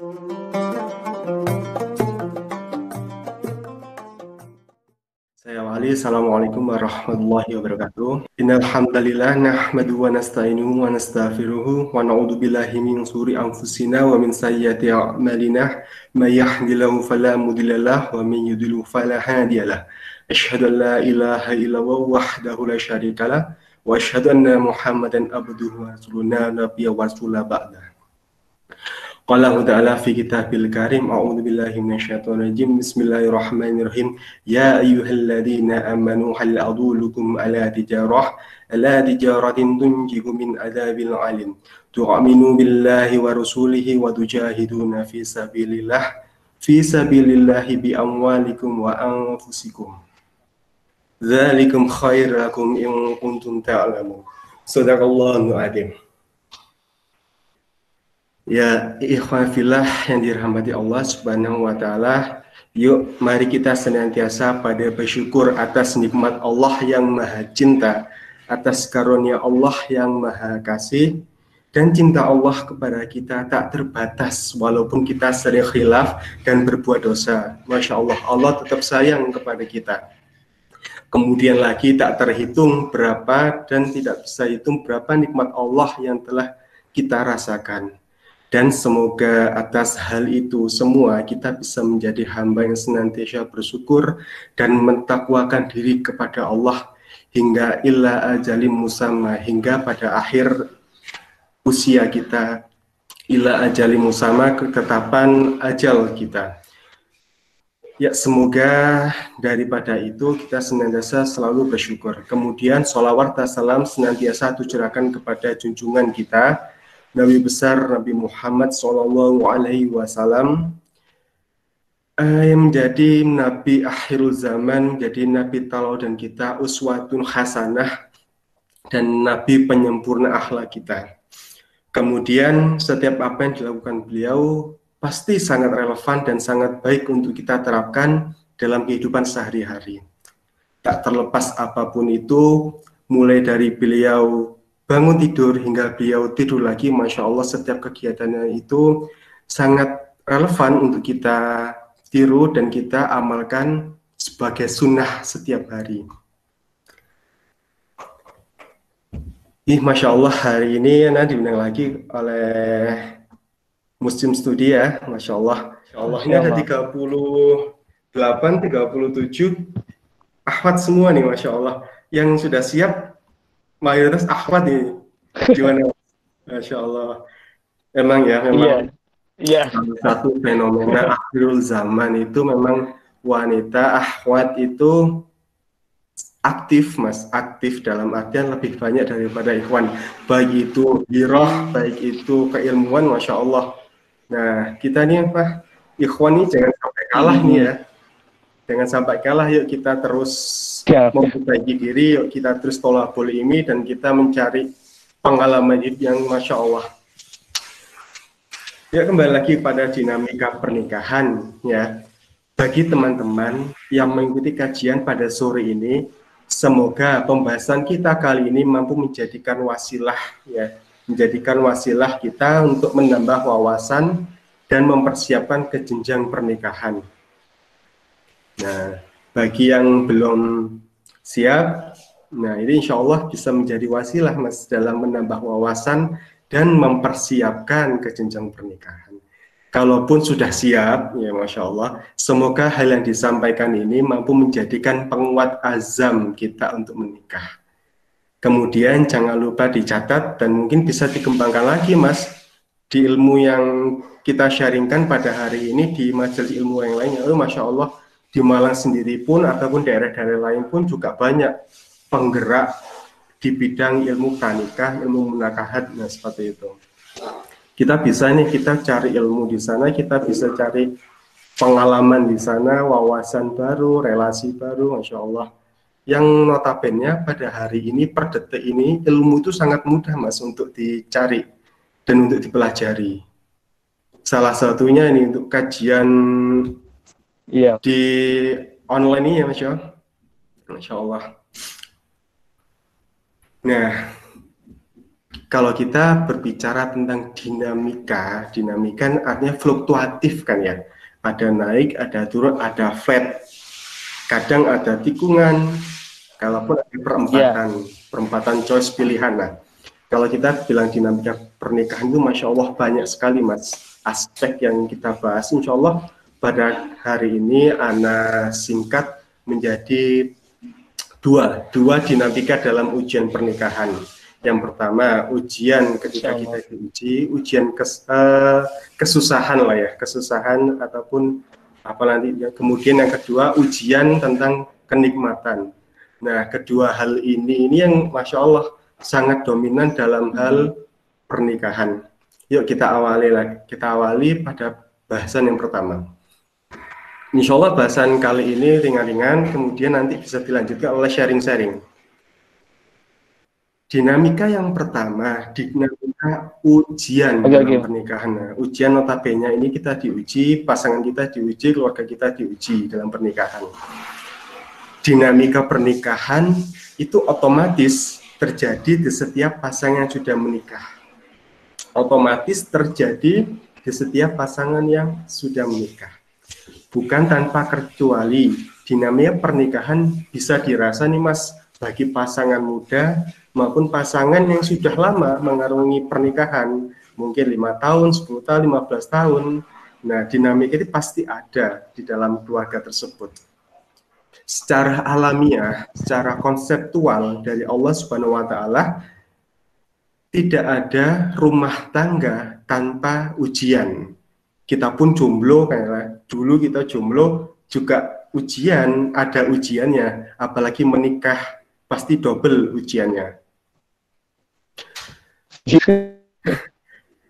Saya Wali, Assalamualaikum warahmatullahi wabarakatuh. Innal hamdalillah nahmaduhu wa nasta'inuhu wa nastaghfiruhu wa na'udzu billahi min shururi anfusina wa min sayyiati a'malina may yahdihillahu fala mudhillalah wa may yudhlil fala hadiyalah. Asyhadu an la ilaha illallah wahdahu la syarikalah wa asyhadu anna Muhammadan abduhu wa rasuluhu la nabiyya wa rasula ba'da. Qala ta'ala fi kitabil karim a'udzu billahi minasyaitonir rajim bismillahirrahmanirrahim ya ayyuhalladzina amanu hal adullukum ala tijaratin tunjikum min adzabil alim tu'minu billahi wa rasulihi wa tujahiduna fi sabilillahi bi amwalikum wa anfusikum dzalikum khairakum in kuntum ta'lamun. Shadaqallahul adzim. Ya, ikhwan fillah yang dirahmati Allah Subhanahu wa taala, yuk mari kita senantiasa pada bersyukur atas nikmat Allah yang Maha Cinta, atas karunia Allah yang Maha Kasih, dan cinta Allah kepada kita tak terbatas walaupun kita sering khilaf dan berbuat dosa. Masya Allah, Allah tetap sayang kepada kita. Kemudian lagi tak terhitung berapa dan tidak bisa hitung berapa nikmat Allah yang telah kita rasakan. Dan semoga atas hal itu semua kita bisa menjadi hamba yang senantiasa bersyukur dan mentakwakan diri kepada Allah hingga illa ajalim musamma, hingga pada akhir usia kita, illa ajalim musamma, ketetapan ajal kita. Ya, semoga daripada itu kita senantiasa selalu bersyukur. Kemudian sholawat dan salam senantiasa tujukan kepada junjungan kita Nabi besar Nabi Muhammad Sallallahu Alaihi Wasallam yang menjadi Nabi akhirul zaman, menjadi Nabi tauladan kita, uswatun hasanah, dan Nabi penyempurna akhlak kita. Kemudian setiap apa yang dilakukan beliau pasti sangat relevan dan sangat baik untuk kita terapkan dalam kehidupan sehari-hari. Tak terlepas apapun itu, mulai dari beliau bangun tidur hingga beliau tidur lagi, Masya Allah setiap kegiatannya itu sangat relevan untuk kita tiru dan kita amalkan sebagai sunnah setiap hari. Masya Allah hari ini diundang lagi oleh Muslim Studi ya, Masya Allah. Masya Allah, ini ada 38, 37 akhwat semua nih, Masya Allah. Yang sudah siap mayoritas akhwat nih, gimana? Masya Allah. Emang ya, memang satu fenomena akhirul zaman itu memang wanita akhwat itu aktif, Mas. Aktif dalam artian lebih banyak daripada ikhwan. Baik itu hirah, baik itu keilmuan, Masya Allah. Nah, kita nih apa? Ikhwan nih jangan sampai kalah nih ya. Jangan sampai kalah, yuk kita terus memperbaiki diri, yuk kita terus tolabul ilmi dan kita mencari pengalaman hidup yang Masya Allah. Ya, kembali lagi pada dinamika pernikahan ya. Bagi teman-teman yang mengikuti kajian pada sore ini, semoga pembahasan kita kali ini mampu menjadikan wasilah ya, menjadikan wasilah kita untuk menambah wawasan dan mempersiapkan ke jenjang pernikahan. Nah, bagi yang belum siap, nah ini insya Allah bisa menjadi wasilah, Mas, dalam menambah wawasan dan mempersiapkan ke jenjang pernikahan. Kalaupun sudah siap, ya Masya Allah, semoga hal yang disampaikan ini mampu menjadikan penguat azam kita untuk menikah. Kemudian jangan lupa dicatat dan mungkin bisa dikembangkan lagi, Mas, di ilmu yang kita sharingkan pada hari ini di majelis ilmu yang lainnya. Masya Allah, di Malang sendiri pun ataupun daerah-daerah lain pun juga banyak penggerak di bidang ilmu pranikah, ilmu munakahat, nah seperti itu. Kita bisa nih, kita cari ilmu di sana, kita bisa cari pengalaman di sana, wawasan baru, relasi baru, Masya Allah. Yang notabene pada hari ini, per detik ini, ilmu itu sangat mudah, Mas, untuk dicari dan untuk dipelajari. Salah satunya ini untuk kajian di online ini ya, Masya Allah. Nah, Kalau kita berbicara tentang dinamika kan artinya fluktuatif kan ya. Ada naik, ada turun, ada flat. Kadang ada tikungan, kalaupun ada perempatan choice pilihan. Nah, kalau kita bilang dinamika pernikahan itu Masya Allah banyak sekali Mas aspek yang kita bahas. Insya Allah pada hari ini Ana singkat menjadi dua dinamika dalam ujian pernikahan. Yang pertama ujian ketika kita diuji, ujian kesusahan lah ya, kesusahan ataupun apa nanti. Kemudian yang kedua ujian tentang kenikmatan. Nah, kedua hal ini yang Masya Allah sangat dominan dalam hal pernikahan. Yuk kita awali pada bahasan yang pertama. Insya Allah bahasan kali ini ringan-ringan, kemudian nanti bisa dilanjutkan oleh sharing-sharing. Dinamika yang pertama, dinamika ujian dalam pernikahan. Nah, ujian notabene ini kita diuji, pasangan kita diuji, keluarga kita diuji dalam pernikahan. Dinamika pernikahan itu otomatis terjadi di setiap pasangan yang sudah menikah. Otomatis terjadi di setiap pasangan yang sudah menikah. Bukan tanpa kecuali, dinamika pernikahan bisa dirasa nih Mas, bagi pasangan muda maupun pasangan yang sudah lama mengarungi pernikahan, mungkin 5 tahun, 10 tahun, 15 tahun. Nah, dinamika ini pasti ada di dalam keluarga tersebut. Secara alamiah, secara konseptual dari Allah Subhanahu wa Ta'ala, tidak ada rumah tangga tanpa ujian. Kita pun jomblo, kayak dulu kita jomblo juga ujian, ada ujiannya, apalagi menikah pasti double ujiannya.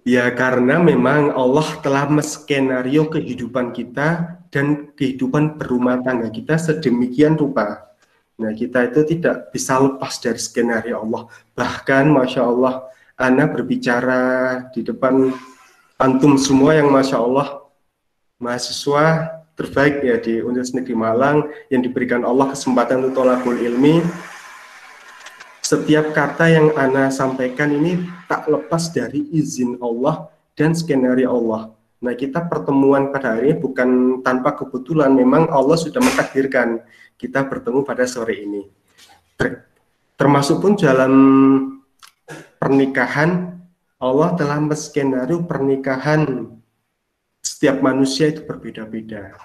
Ya karena memang Allah telah menskenario kehidupan kita dan kehidupan berumah tangga kita sedemikian rupa. Nah, kita itu tidak bisa lepas dari skenario Allah. Bahkan Masya Allah, Ana berbicara di depan antum semua yang Masya Allah mahasiswa terbaik ya di Universitas Negeri Malang yang diberikan Allah kesempatan untuk thalabul ilmi. Setiap kata yang Ana sampaikan ini tak lepas dari izin Allah dan skenario Allah. Nah, kita pertemuan pada hari ini bukan tanpa kebetulan, memang Allah sudah mentakdirkan kita bertemu pada sore ini. Termasuk pun dalam pernikahan, Allah telah menskenario pernikahan setiap manusia itu berbeda-beda.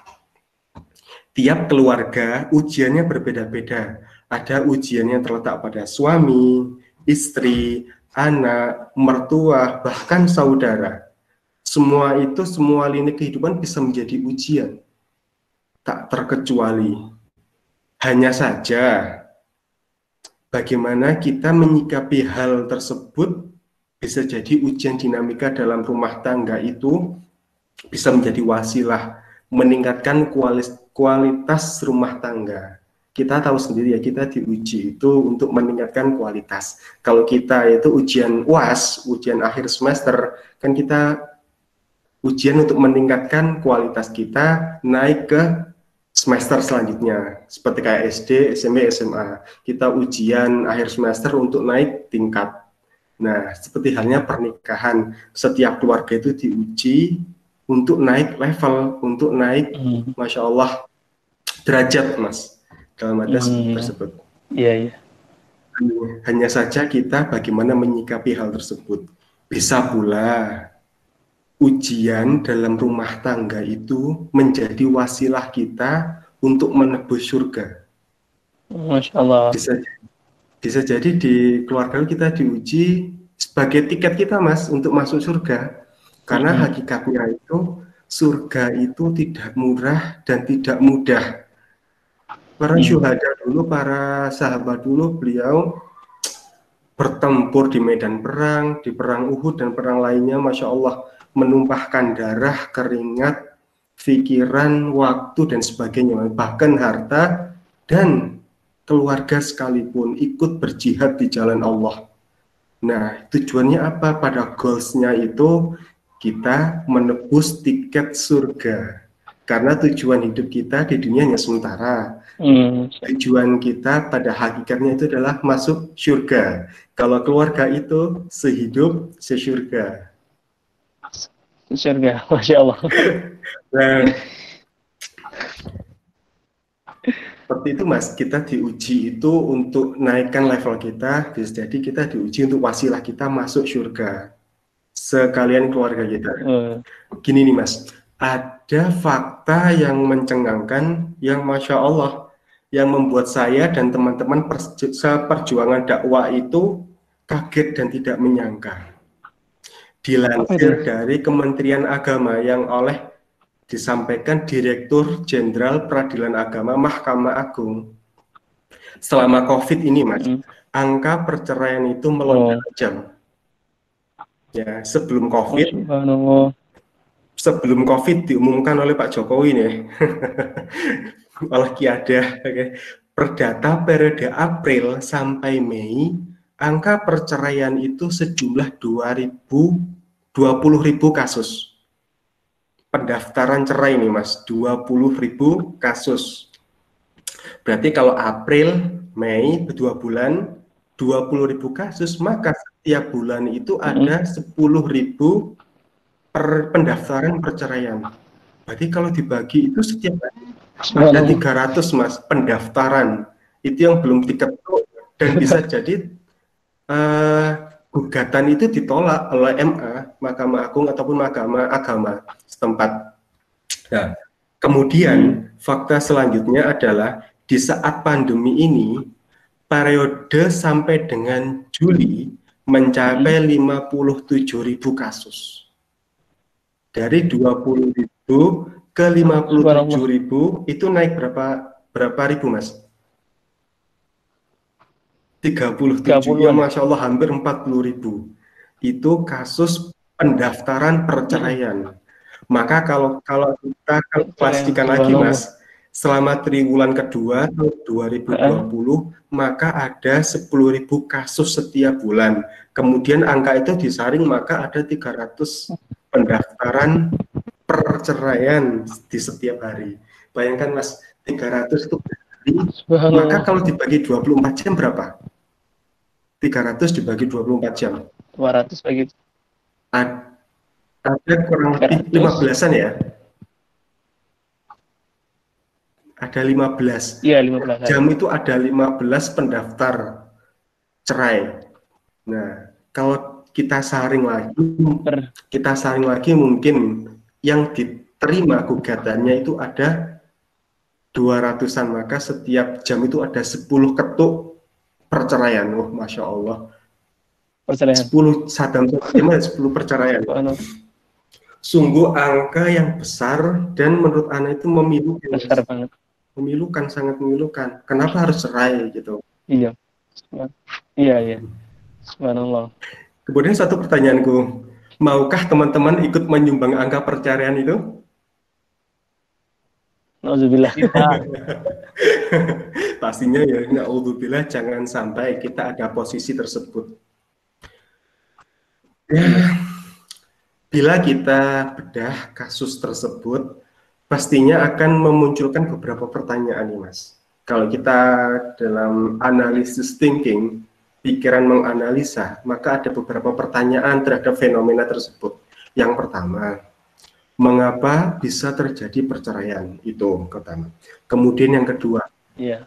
Tiap keluarga ujiannya berbeda-beda. Ada ujian yang terletak pada suami, istri, anak, mertua, bahkan saudara. Semua itu, semua lini kehidupan bisa menjadi ujian. Tak terkecuali. Hanya saja, bagaimana kita menyikapi hal tersebut bisa jadi ujian dinamika dalam rumah tangga itu bisa menjadi wasilah meningkatkan kualitas rumah tangga. Kita tahu sendiri ya, kita diuji itu untuk meningkatkan kualitas. Kalau kita itu ujian UAS, ujian akhir semester, kan kita ujian untuk meningkatkan kualitas kita naik ke semester selanjutnya. Seperti kayak SD, SMP, SMA. Kita ujian akhir semester untuk naik tingkat. Nah, seperti halnya pernikahan. Setiap keluarga itu diuji untuk naik level, untuk naik, Masya Allah, derajat, Mas. Dalam ada tersebut. Iya. Hanya saja kita bagaimana menyikapi hal tersebut. Bisa pula ujian dalam rumah tangga itu menjadi wasilah kita untuk menebus surga. Masya Allah. Bisa jadi di keluarga kita diuji sebagai tiket kita, Mas, untuk masuk surga. Karena hakikatnya itu surga itu tidak murah dan tidak mudah. Para syuhada dulu, para sahabat dulu, beliau bertempur di medan perang, di perang Uhud dan perang lainnya, Masya Allah, menumpahkan darah, keringat, pikiran, waktu, dan sebagainya, bahkan harta dan keluarga sekalipun ikut berjihad di jalan Allah. Nah, tujuannya apa? Pada goalsnya itu kita menebus tiket surga. Karena tujuan hidup kita di dunia hanya sementara. Tujuan kita pada hakikatnya itu adalah masuk surga. Kalau keluarga itu sehidup sesurga. Surga, Masya Allah. Nah, seperti itu Mas, kita diuji itu untuk naikkan level kita, bisa jadi kita diuji untuk wasilah kita masuk surga. Sekalian keluarga kita. Gini nih Mas, ada fakta yang mencengangkan, yang Masya Allah, yang membuat saya dan teman-teman seperjuangan dakwah itu kaget dan tidak menyangka. Dilansir dari Kementerian Agama yang oleh disampaikan Direktur Jenderal Peradilan Agama Mahkamah Agung, selama COVID ini Mas, angka perceraian itu melonjak tajam. Ya, sebelum COVID diumumkan oleh Pak Jokowi nih, oleh Kiada, per data periode April sampai Mei, angka perceraian itu sejumlah 20.000 kasus. Pendaftaran cerai nih Mas, 20.000 kasus. Berarti kalau April, Mei, 2 bulan, 20.000 kasus, maka setiap bulan itu ada 10.000 pendaftaran perceraian. Berarti kalau dibagi itu setiap hari ada 300 Mas pendaftaran. Itu yang belum diketuk dan bisa jadi gugatan itu ditolak oleh MA, Mahkamah Agung ataupun Mahkamah Agama setempat. Nah, kemudian fakta selanjutnya adalah di saat pandemi ini, periode sampai dengan Juli mencapai 57.000 kasus. Dari 20.000 ke 57.000 itu naik berapa ribu Mas? 37, ya Masya Allah, hampir 40.000. Itu kasus pendaftaran perceraian. Maka kalau kita pastikan lagi Mas, selama triwulan kedua tahun 2020, maka ada 10.000 kasus setiap bulan. Kemudian angka itu disaring, maka ada 300 pendaftaran perceraian di setiap hari. Bayangkan Mas, 300 itu berarti, maka kalau dibagi 24 jam berapa? 300 dibagi 24 jam. 200 bagi. Ada kurang lebih 15-an ya. Ada 15. Iya, 15. Jam itu ada 15 pendaftar cerai. Nah, kalau kita saring lagi mungkin yang diterima gugatannya itu ada 200-an, maka setiap jam itu ada 10 ketuk perceraian. Oh, Masya Allah. Perceraian. 10 sadam 10 perceraian. Sungguh angka yang besar dan menurut Ana itu memilukan. Besar banget. Memilukan, sangat memilukan. Kenapa harus cerai gitu? Iya. Iya. Subhanallah. Kemudian satu pertanyaanku, maukah teman-teman ikut menyumbang angka perceraian itu? Nauzubillah. Pastinya ya, naudzubillah, jangan sampai kita ada posisi tersebut. Ya, bila kita bedah kasus tersebut, pastinya akan memunculkan beberapa pertanyaan nih Mas. Kalau kita dalam analisis thinking, pikiran menganalisa, maka ada beberapa pertanyaan terhadap fenomena tersebut. Yang pertama, mengapa bisa terjadi perceraian? Itu pertama. Kemudian yang kedua,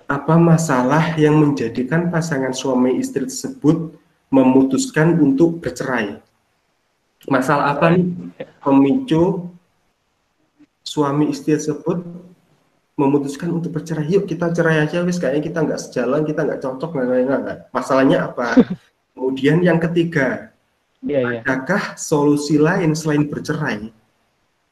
apa masalah yang menjadikan pasangan suami istri tersebut memutuskan untuk bercerai? Masalah apa nih pemicu suami istri tersebut memutuskan untuk bercerai? Yuk kita cerai aja, wis kayaknya kita nggak sejalan, kita nggak cocok, nggak. Masalahnya apa? Kemudian yang ketiga, adakah solusi lain selain bercerai?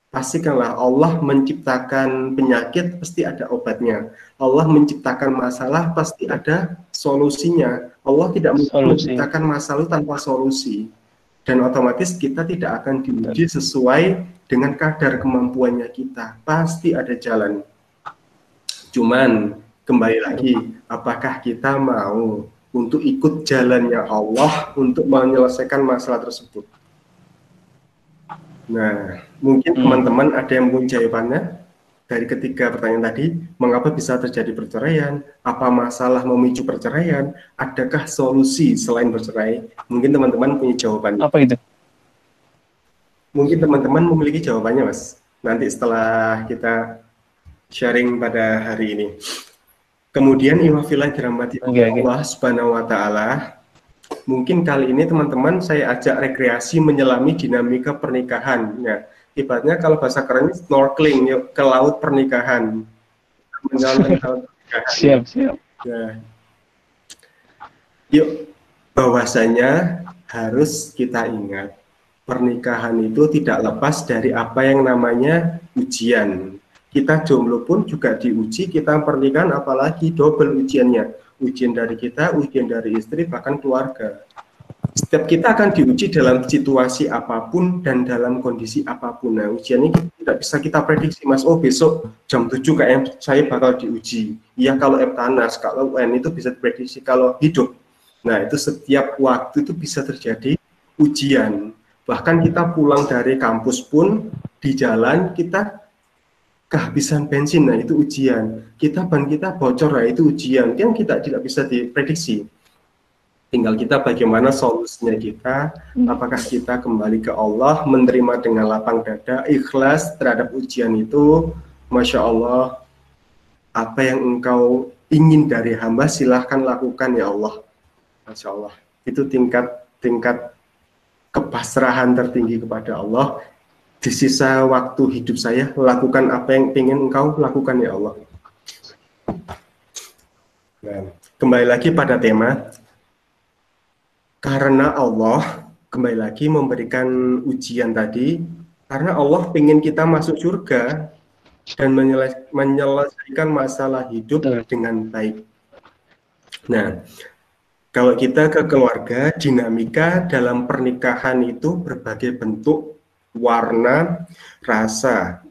Pastikanlah Allah menciptakan penyakit, pasti ada obatnya. Allah menciptakan masalah, pasti ada solusinya. Allah tidak menciptakan masalah tanpa solusi. Dan otomatis kita tidak akan diuji sesuai dengan kadar kemampuannya kita. Pasti ada jalan. Cuman kembali lagi, apakah kita mau untuk ikut jalannya Allah untuk menyelesaikan masalah tersebut? Nah, mungkin teman-teman ada yang punya jawabannya? dari ketiga pertanyaan tadi, mengapa bisa terjadi perceraian? Apa masalah memicu perceraian? Adakah solusi selain bercerai? Mungkin teman-teman punya jawabannya. Apa itu? Mungkin teman-teman memiliki jawabannya, Mas. Nanti setelah kita sharing pada hari ini. Kemudian iwafilah dirahmati Allah Subhanahu wa taala. Mungkin kali ini teman-teman saya ajak rekreasi menyelami dinamika pernikahan. Ya, ibaratnya kalau bahasa kerennya snorkeling, yuk ke laut pernikahan. Menyelam laut pernikahan. Siap, siap. Ya. Yuk, bahwasanya harus kita ingat pernikahan itu tidak lepas dari apa yang namanya ujian. Kita jomblo pun juga diuji, kita pernikahan apalagi double ujiannya. Ujian dari kita, ujian dari istri, bahkan keluarga. Setiap kita akan diuji dalam situasi apapun dan dalam kondisi apapun. Nah, ujian ini tidak bisa kita prediksi, Mas. Oh, besok jam 7 kayaknya saya bakal diuji. Iya, kalau Eptanas, kalau UN itu bisa diprediksi. Kalau hidup, nah itu setiap waktu itu bisa terjadi ujian. Bahkan kita pulang dari kampus pun di jalan kita kehabisan bensin, nah itu ujian. Ban kita bocor, nah itu ujian. Kan kita tidak bisa diprediksi. Tinggal kita bagaimana solusinya kita, apakah kita kembali ke Allah, menerima dengan lapang dada, ikhlas terhadap ujian itu. Masya Allah, apa yang engkau ingin dari hamba silahkan lakukan ya Allah. Masya Allah, itu tingkat kepasrahan tertinggi kepada Allah. Di sisa waktu hidup saya, lakukan apa yang ingin engkau lakukan ya Allah. Nah, kembali lagi pada tema, karena Allah kembali lagi memberikan ujian tadi, karena Allah ingin kita masuk surga dan menyelesaikan masalah hidup dengan baik. Nah, kalau kita ke keluarga, dinamika dalam pernikahan itu berbagai bentuk, warna, rasa.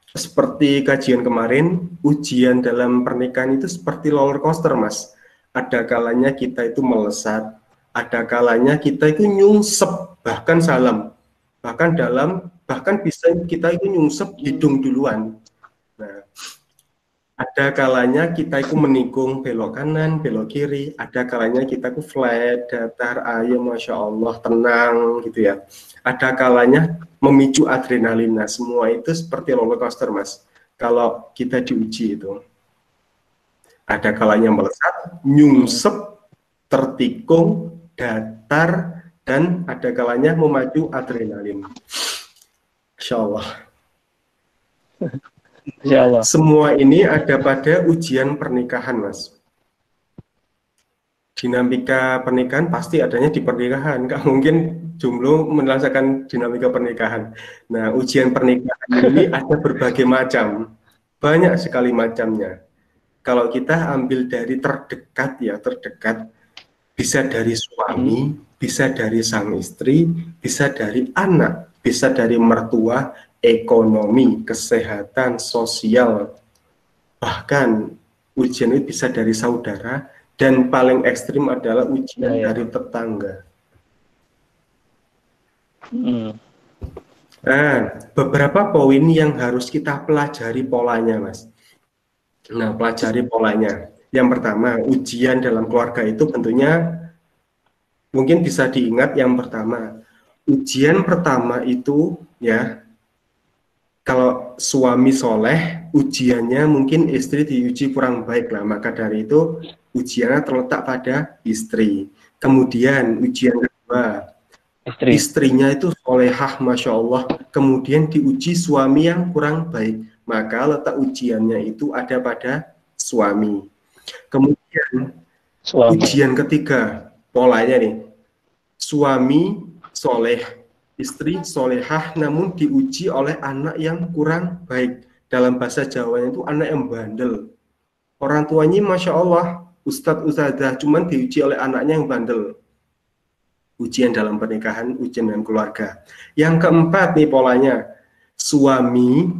Seperti kajian kemarin, ujian dalam pernikahan itu seperti roller coaster, Mas. Ada kalanya kita itu melesat, ada kalanya kita itu nyungsep, bahkan salam. Bahkan bisa kita itu nyungsep hidung duluan. Nah, ada kalanya kita itu menikung belok kanan, belok kiri. Ada kalanya kita itu flat, datar, ayo Masya Allah, tenang gitu ya. Ada kalanya memicu adrenalin. Nah, semua itu seperti roller coaster, Mas. Kalau kita diuji itu. Ada kalanya melesat, nyungsep, tertikung, datar, dan ada kalanya memacu adrenalin. Masya Allah. Ya Allah. Semua ini ada pada ujian pernikahan, Mas. Dinamika pernikahan pasti adanya di pernikahan. Nggak mungkin jomblo merasakan dinamika pernikahan. Nah, ujian pernikahan ini ada berbagai macam. Banyak sekali macamnya. Kalau kita ambil dari terdekat ya, terdekat. Bisa dari suami, bisa dari sang istri, bisa dari anak, bisa dari mertua, ekonomi, kesehatan, sosial, bahkan ujian itu bisa dari saudara, dan paling ekstrim adalah ujian dari tetangga. Nah, beberapa poin yang harus kita pelajari polanya, Mas. Nah, pelajari polanya. Yang pertama, ujian dalam keluarga itu tentunya mungkin bisa diingat yang pertama. Ujian pertama itu ya, kalau suami soleh, ujiannya mungkin istri diuji kurang baik lah. Maka dari itu ujiannya terletak pada istri. Kemudian ujian kedua, istrinya itu solehah, Masya Allah. Kemudian diuji suami yang kurang baik. Maka letak ujiannya itu ada pada suami. Kemudian ujian ketiga, polanya nih. Suami soleh, istri solehah, namun diuji oleh anak yang kurang baik. Dalam bahasa Jawanya itu anak yang bandel. Orang tuanya Masya Allah, Ustadz Ustadzah, cuman diuji oleh anaknya yang bandel. Ujian dalam pernikahan, ujian dalam keluarga. Yang keempat nih polanya, suami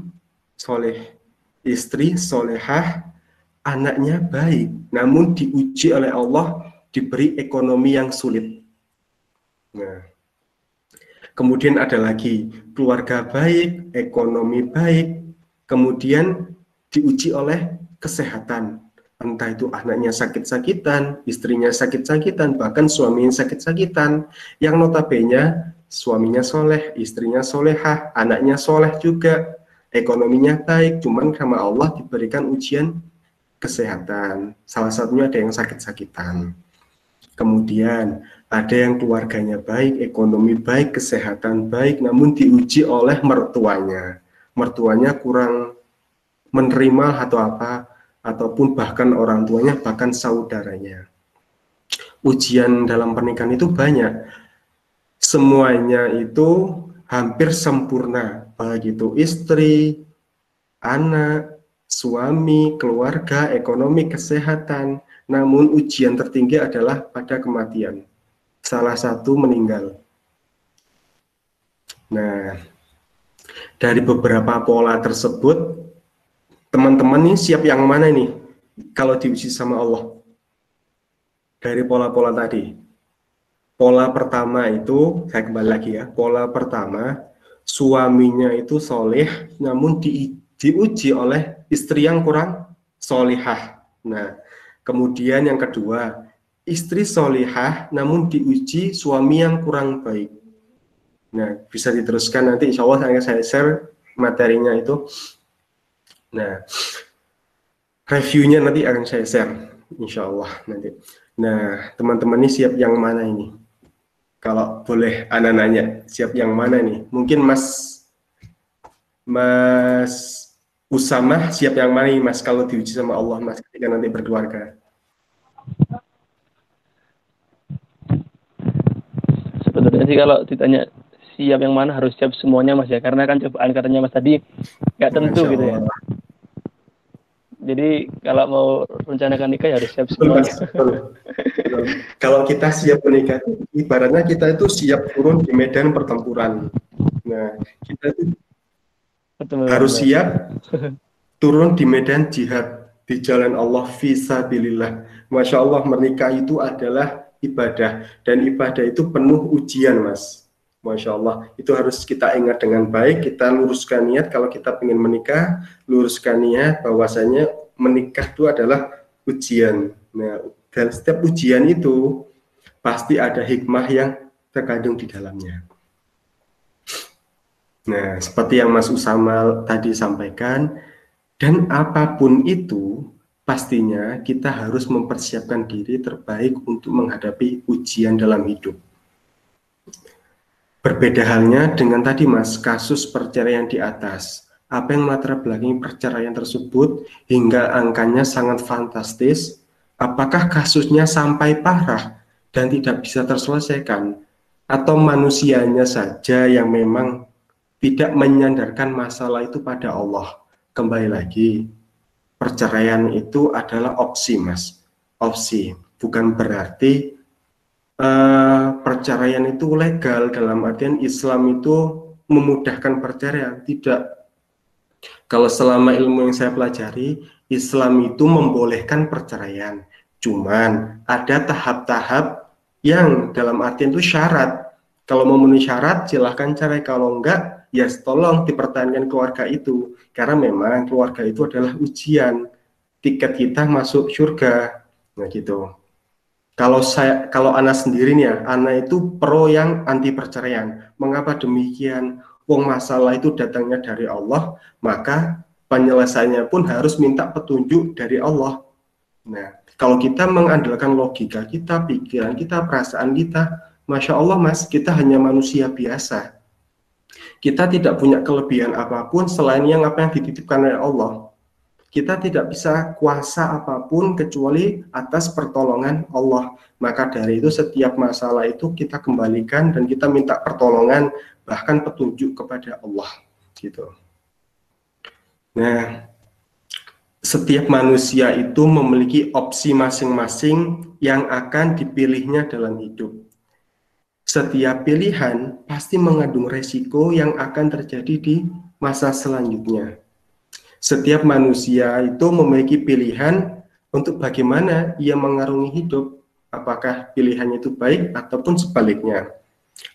soleh, istri solehah, anaknya baik, namun diuji oleh Allah, diberi ekonomi yang sulit. Nah, kemudian ada lagi keluarga baik, ekonomi baik, Kemudian diuji oleh kesehatan. Entah itu anaknya sakit-sakitan, istrinya sakit-sakitan, bahkan suaminya sakit-sakitan. Yang notabene suaminya soleh, istrinya solehah, anaknya soleh juga, ekonominya baik, cuman sama Allah diberikan ujian kesehatan. Salah satunya ada yang sakit-sakitan. Kemudian ada yang keluarganya baik, ekonomi baik, kesehatan baik, namun diuji oleh mertuanya. Mertuanya kurang menerima atau apa, ataupun bahkan orang tuanya, bahkan saudaranya. Ujian dalam pernikahan itu banyak. Semuanya itu hampir sempurna, baik itu istri, anak, suami, keluarga, ekonomi, kesehatan. Namun ujian tertinggi adalah pada kematian. Salah satu meninggal. Nah, dari beberapa pola tersebut, teman-teman nih siap yang mana nih kalau diuji sama Allah? Dari pola-pola tadi. Pola pertama itu, saya kembali lagi ya, pola pertama, suaminya itu soleh, namun diuji oleh istri yang kurang solihah. Nah, kemudian yang kedua, istri solihah, namun diuji suami yang kurang baik. Nah, bisa diteruskan nanti, insya Allah saya share materinya itu. Nah, reviewnya nanti akan saya share, insya Allah nanti. Nah, teman-teman ini siap yang mana ini? Kalau boleh Ana nanya, siap yang mana nih? Mungkin Mas Usama siap yang mana nih Mas kalau diuji sama Allah Mas ketika nanti berkeluarga? Sebetulnya sih kalau ditanya siap yang mana, harus siap semuanya Mas ya, karena kan cobaan katanya Mas tadi nggak tentu Masya gitu ya. Allah. Jadi kalau mau rencanakan nikah ya harus siap Betul, semuanya. Mas. Betul. Betul. Kalau kita siap menikah, ibaratnya kita itu siap turun di medan pertempuran. Nah, kita itu Betul, harus betul. siap turun di medan jihad di jalan Allah fisabilillah. Masya Allah, menikah itu adalah ibadah, dan ibadah itu penuh ujian, Mas. Masya Allah, itu harus kita ingat dengan baik. Kita luruskan niat kalau kita ingin menikah, luruskan niat bahwasanya menikah itu adalah ujian. Nah, dan setiap ujian itu pasti ada hikmah yang terkandung di dalamnya. Nah, seperti yang Mas Usama tadi sampaikan, dan apapun itu, pastinya kita harus mempersiapkan diri terbaik untuk menghadapi ujian dalam hidup. Berbeda halnya dengan tadi Mas, kasus perceraian di atas. Apa yang melatar belakangi perceraian tersebut hingga angkanya sangat fantastis? Apakah kasusnya sampai parah dan tidak bisa terselesaikan? Atau manusianya saja yang memang tidak menyandarkan masalah itu pada Allah? Kembali lagi, perceraian itu adalah opsi, Mas. Opsi, bukan berarti perceraian itu legal dalam artian Islam itu memudahkan perceraian. Tidak. Kalau selama ilmu yang saya pelajari, Islam itu membolehkan perceraian. Cuman ada tahap-tahap yang dalam artian itu syarat. Kalau memenuhi syarat, silahkan cerai. Kalau enggak, ya tolong dipertahankan keluarga itu. Karena memang keluarga itu adalah ujian. Tiket kita masuk surga. Nah gitu. Kalau Ana sendiri nih ya, Ana itu pro yang anti perceraian. Mengapa demikian? Wong masalah itu datangnya dari Allah, maka penyelesaiannya pun harus minta petunjuk dari Allah. Nah, kalau kita mengandalkan logika kita, pikiran kita, perasaan kita, Masya Allah Mas, kita hanya manusia biasa. Kita tidak punya kelebihan apapun selain apa yang dititipkan oleh Allah. Kita tidak bisa kuasa apapun kecuali atas pertolongan Allah. Maka dari itu setiap masalah itu kita kembalikan dan kita minta pertolongan, bahkan petunjuk kepada Allah. Gitu. Nah, setiap manusia itu memiliki opsi masing-masing yang akan dipilihnya dalam hidup. Setiap pilihan pasti mengandung resiko yang akan terjadi di masa selanjutnya. Setiap manusia itu memiliki pilihan untuk bagaimana ia mengarungi hidup. Apakah pilihannya itu baik ataupun sebaliknya.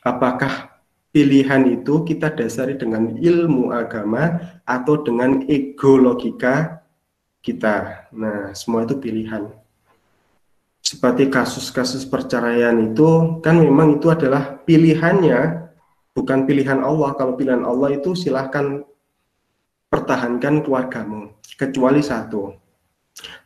Apakah pilihan itu kita dasari dengan ilmu agama atau dengan ego logika kita. Nah, semua itu pilihan. Seperti kasus-kasus perceraian itu kan memang itu adalah pilihannya, bukan pilihan Allah. Kalau pilihan Allah itu silahkan pertahankan keluargamu, kecuali satu,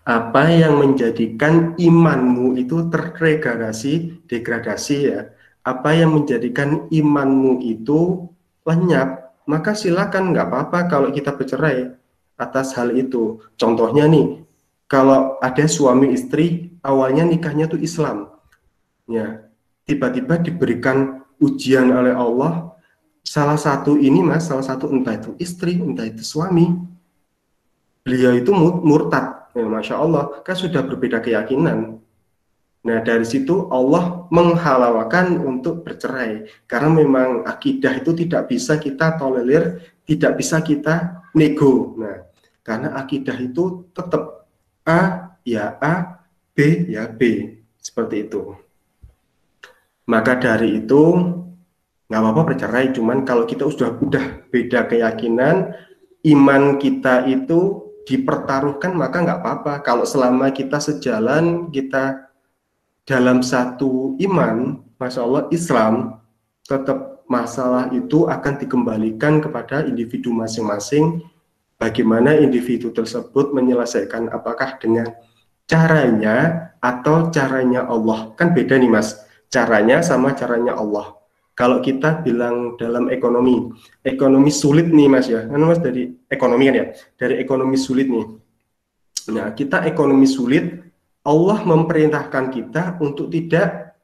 apa yang menjadikan imanmu itu degradasi ya, apa yang menjadikan imanmu itu lenyap, maka silakan, nggak apa-apa kalau kita bercerai atas hal itu. Contohnya nih, kalau ada suami istri awalnya nikahnya tuh Islam ya, tiba-tiba diberikan ujian oleh Allah, salah satu ini mas, salah satu entah itu istri entah itu suami, beliau itu murtad, ya, Masya Allah, kan sudah berbeda keyakinan. Nah dari situ Allah menghalalkan untuk bercerai, karena memang akidah itu tidak bisa kita tolerir, tidak bisa kita nego. Nah karena akidah itu tetap A ya A, B ya B, seperti itu. Maka dari itu nggak apa-apa bercerai, cuman kalau kita udah beda keyakinan, iman kita itu dipertaruhkan, maka nggak apa-apa. Kalau selama kita sejalan, kita dalam satu iman, Masya Allah, Islam, tetap masalah itu akan dikembalikan kepada individu masing-masing. Bagaimana individu tersebut menyelesaikan, apakah dengan caranya atau caranya Allah. Kan beda nih mas, caranya sama caranya Allah. Kalau kita bilang dalam ekonomi sulit nih mas ya, kan mas dari ekonomi kan ya, dari ekonomi sulit nih. Nah kita ekonomi sulit, Allah memerintahkan kita untuk tidak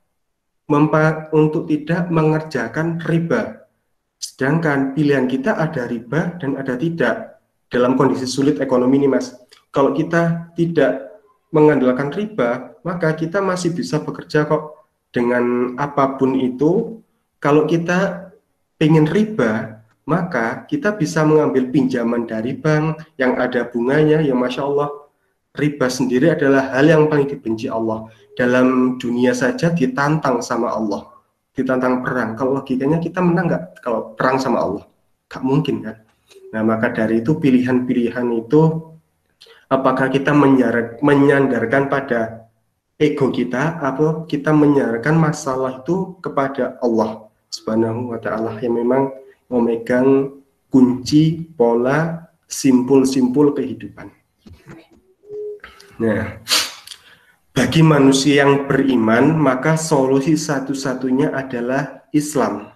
mengerjakan riba. Sedangkan pilihan kita ada riba dan ada tidak. Dalam kondisi sulit ekonomi ini mas, kalau kita tidak mengandalkan riba, maka kita masih bisa bekerja kok dengan apapun itu. Kalau kita pengen riba, maka kita bisa mengambil pinjaman dari bank yang ada bunganya, ya Masya Allah. Riba sendiri adalah hal yang paling dibenci Allah. Dalam dunia saja ditantang sama Allah, ditantang perang. Kalau logikanya kita menang nggak kalau perang sama Allah? Nggak mungkin kan? Nah maka dari itu pilihan-pilihan itu, apakah kita menyandarkan pada ego kita atau kita menyandarkan masalah itu kepada Allah Subhanahu wa Ta'ala yang memang memegang kunci pola simpul-simpul kehidupan. Nah, bagi manusia yang beriman, maka solusi satu-satunya adalah Islam.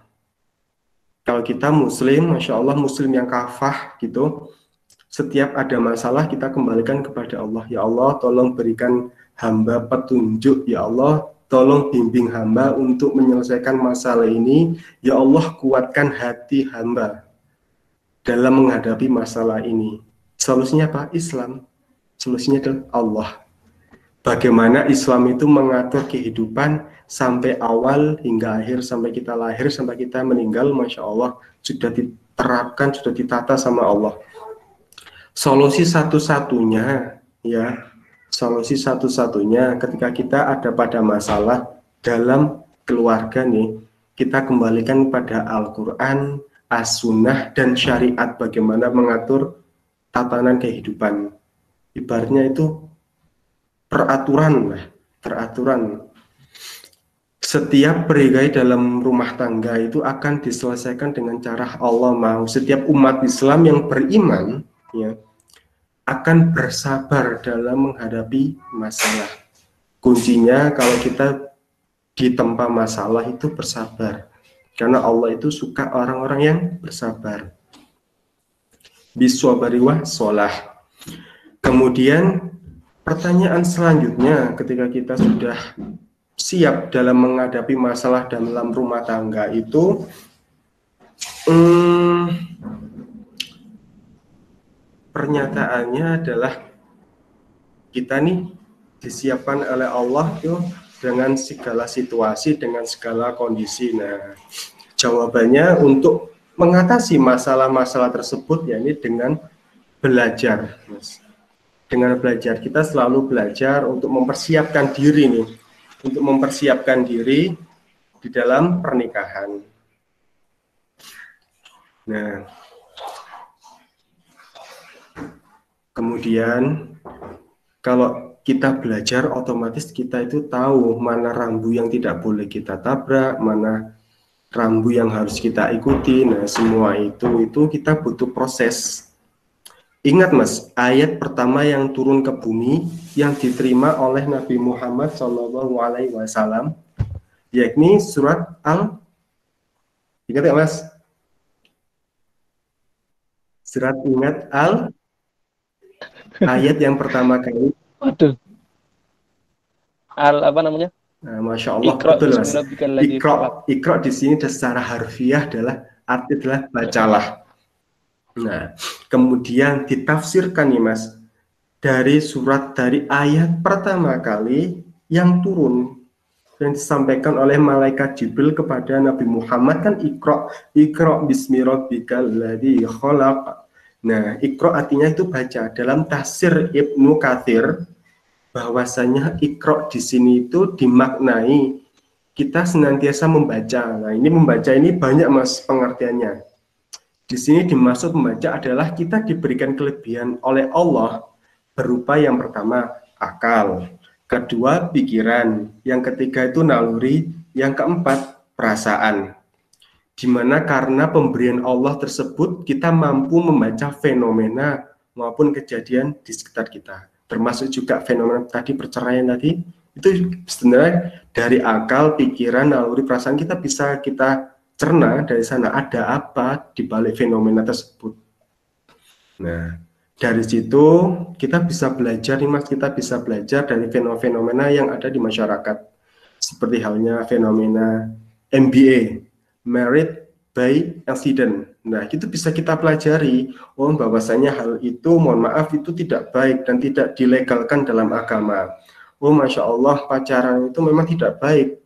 Kalau kita muslim, Masya Allah, muslim yang kafah gitu, setiap ada masalah kita kembalikan kepada Allah. Ya Allah, tolong berikan hamba petunjuk. Ya Allah, tolong bimbing hamba untuk menyelesaikan masalah ini. Ya Allah, kuatkan hati hamba dalam menghadapi masalah ini. Solusinya apa? Islam. Solusinya adalah Allah. Bagaimana Islam itu mengatur kehidupan sampai awal hingga akhir, sampai kita lahir, sampai kita meninggal, Masya Allah, sudah diterapkan, sudah ditata sama Allah. Solusi satu-satunya, ya, solusi satu-satunya ketika kita ada pada masalah dalam keluarga nih, kita kembalikan pada Al-Quran, As-Sunnah, dan syariat bagaimana mengatur tatanan kehidupan. Ibaratnya itu peraturan. Setiap perigai dalam rumah tangga itu akan diselesaikan dengan cara Allah mau. Setiap umat Islam yang beriman ya akan bersabar dalam menghadapi masalah. Kuncinya kalau kita ditempa masalah itu bersabar, karena Allah itu suka orang-orang yang bersabar. Biswabari wa sholah. Kemudian pertanyaan selanjutnya, ketika kita sudah siap dalam menghadapi masalah dalam rumah tangga itu, pernyataannya adalah kita nih disiapkan oleh Allah tuh dengan segala situasi, dengan segala kondisi. Nah, jawabannya untuk mengatasi masalah-masalah tersebut ya ini dengan belajar, Mas. Dengan belajar, kita selalu belajar untuk mempersiapkan diri nih, untuk mempersiapkan diri di dalam pernikahan. Nah, kemudian kalau kita belajar otomatis kita itu tahu mana rambu yang tidak boleh kita tabrak, mana rambu yang harus kita ikuti. Nah, semua itu kita butuh proses. Ingat Mas, ayat pertama yang turun ke bumi yang diterima oleh Nabi Muhammad SAW, yakni surat Al, ingat ya Mas? Surat ingat Al, ayat yang pertama kali. Waduh. Al apa namanya? Nah, Masya Allah, Iqra betul bismi Mas. rabbikal ladzi khalaq. Ikro di sini secara harfiah adalah bacalah. Nah, kemudian ditafsirkan nih Mas, dari ayat pertama kali yang turun yang disampaikan oleh malaikat Jibril kepada Nabi Muhammad kan Iqra bismi rabbikal ladzi khalaq. Nah, Iqra artinya itu baca. Dalam tafsir Ibnu Katsir bahwasanya Iqra di sini itu dimaknai kita senantiasa membaca. Nah, ini membaca ini banyak Mas pengertiannya. Di sini dimaksud membaca adalah kita diberikan kelebihan oleh Allah berupa yang pertama akal, kedua pikiran, yang ketiga itu naluri, yang keempat perasaan. Di mana karena pemberian Allah tersebut kita mampu membaca fenomena maupun kejadian di sekitar kita. Termasuk juga fenomena tadi perceraian tadi, itu sebenarnya dari akal, pikiran, naluri, perasaan kita bisa kita cerna dari sana ada apa di balik fenomena tersebut. Nah, dari situ kita bisa belajar nih Mas, kita bisa belajar dari fenomena yang ada di masyarakat. Seperti halnya fenomena MBA, Married by Accident. Nah, itu bisa kita pelajari. Oh, bahwasanya hal itu, mohon maaf, itu tidak baik dan tidak dilegalkan dalam agama. Oh, Masya Allah, pacaran itu memang tidak baik.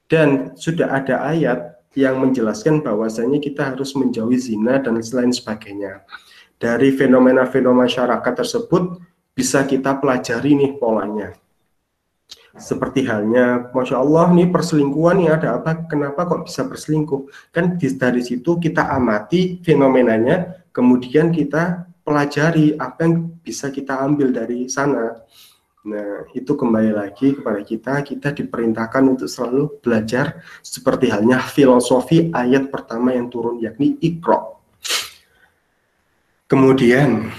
Dan sudah ada ayat yang menjelaskan bahwasanya kita harus menjauhi zina dan lain sebagainya. Dari fenomena-fenomena masyarakat tersebut bisa kita pelajari nih polanya. Seperti halnya, Masya Allah nih perselingkuhan nih ada apa, kenapa kok bisa berselingkuh? Kan dari situ kita amati fenomenanya, kemudian kita pelajari apa yang bisa kita ambil dari sana. Nah, itu kembali lagi kepada kita diperintahkan untuk selalu belajar seperti halnya filosofi ayat pertama yang turun, yakni Iqra. Kemudian,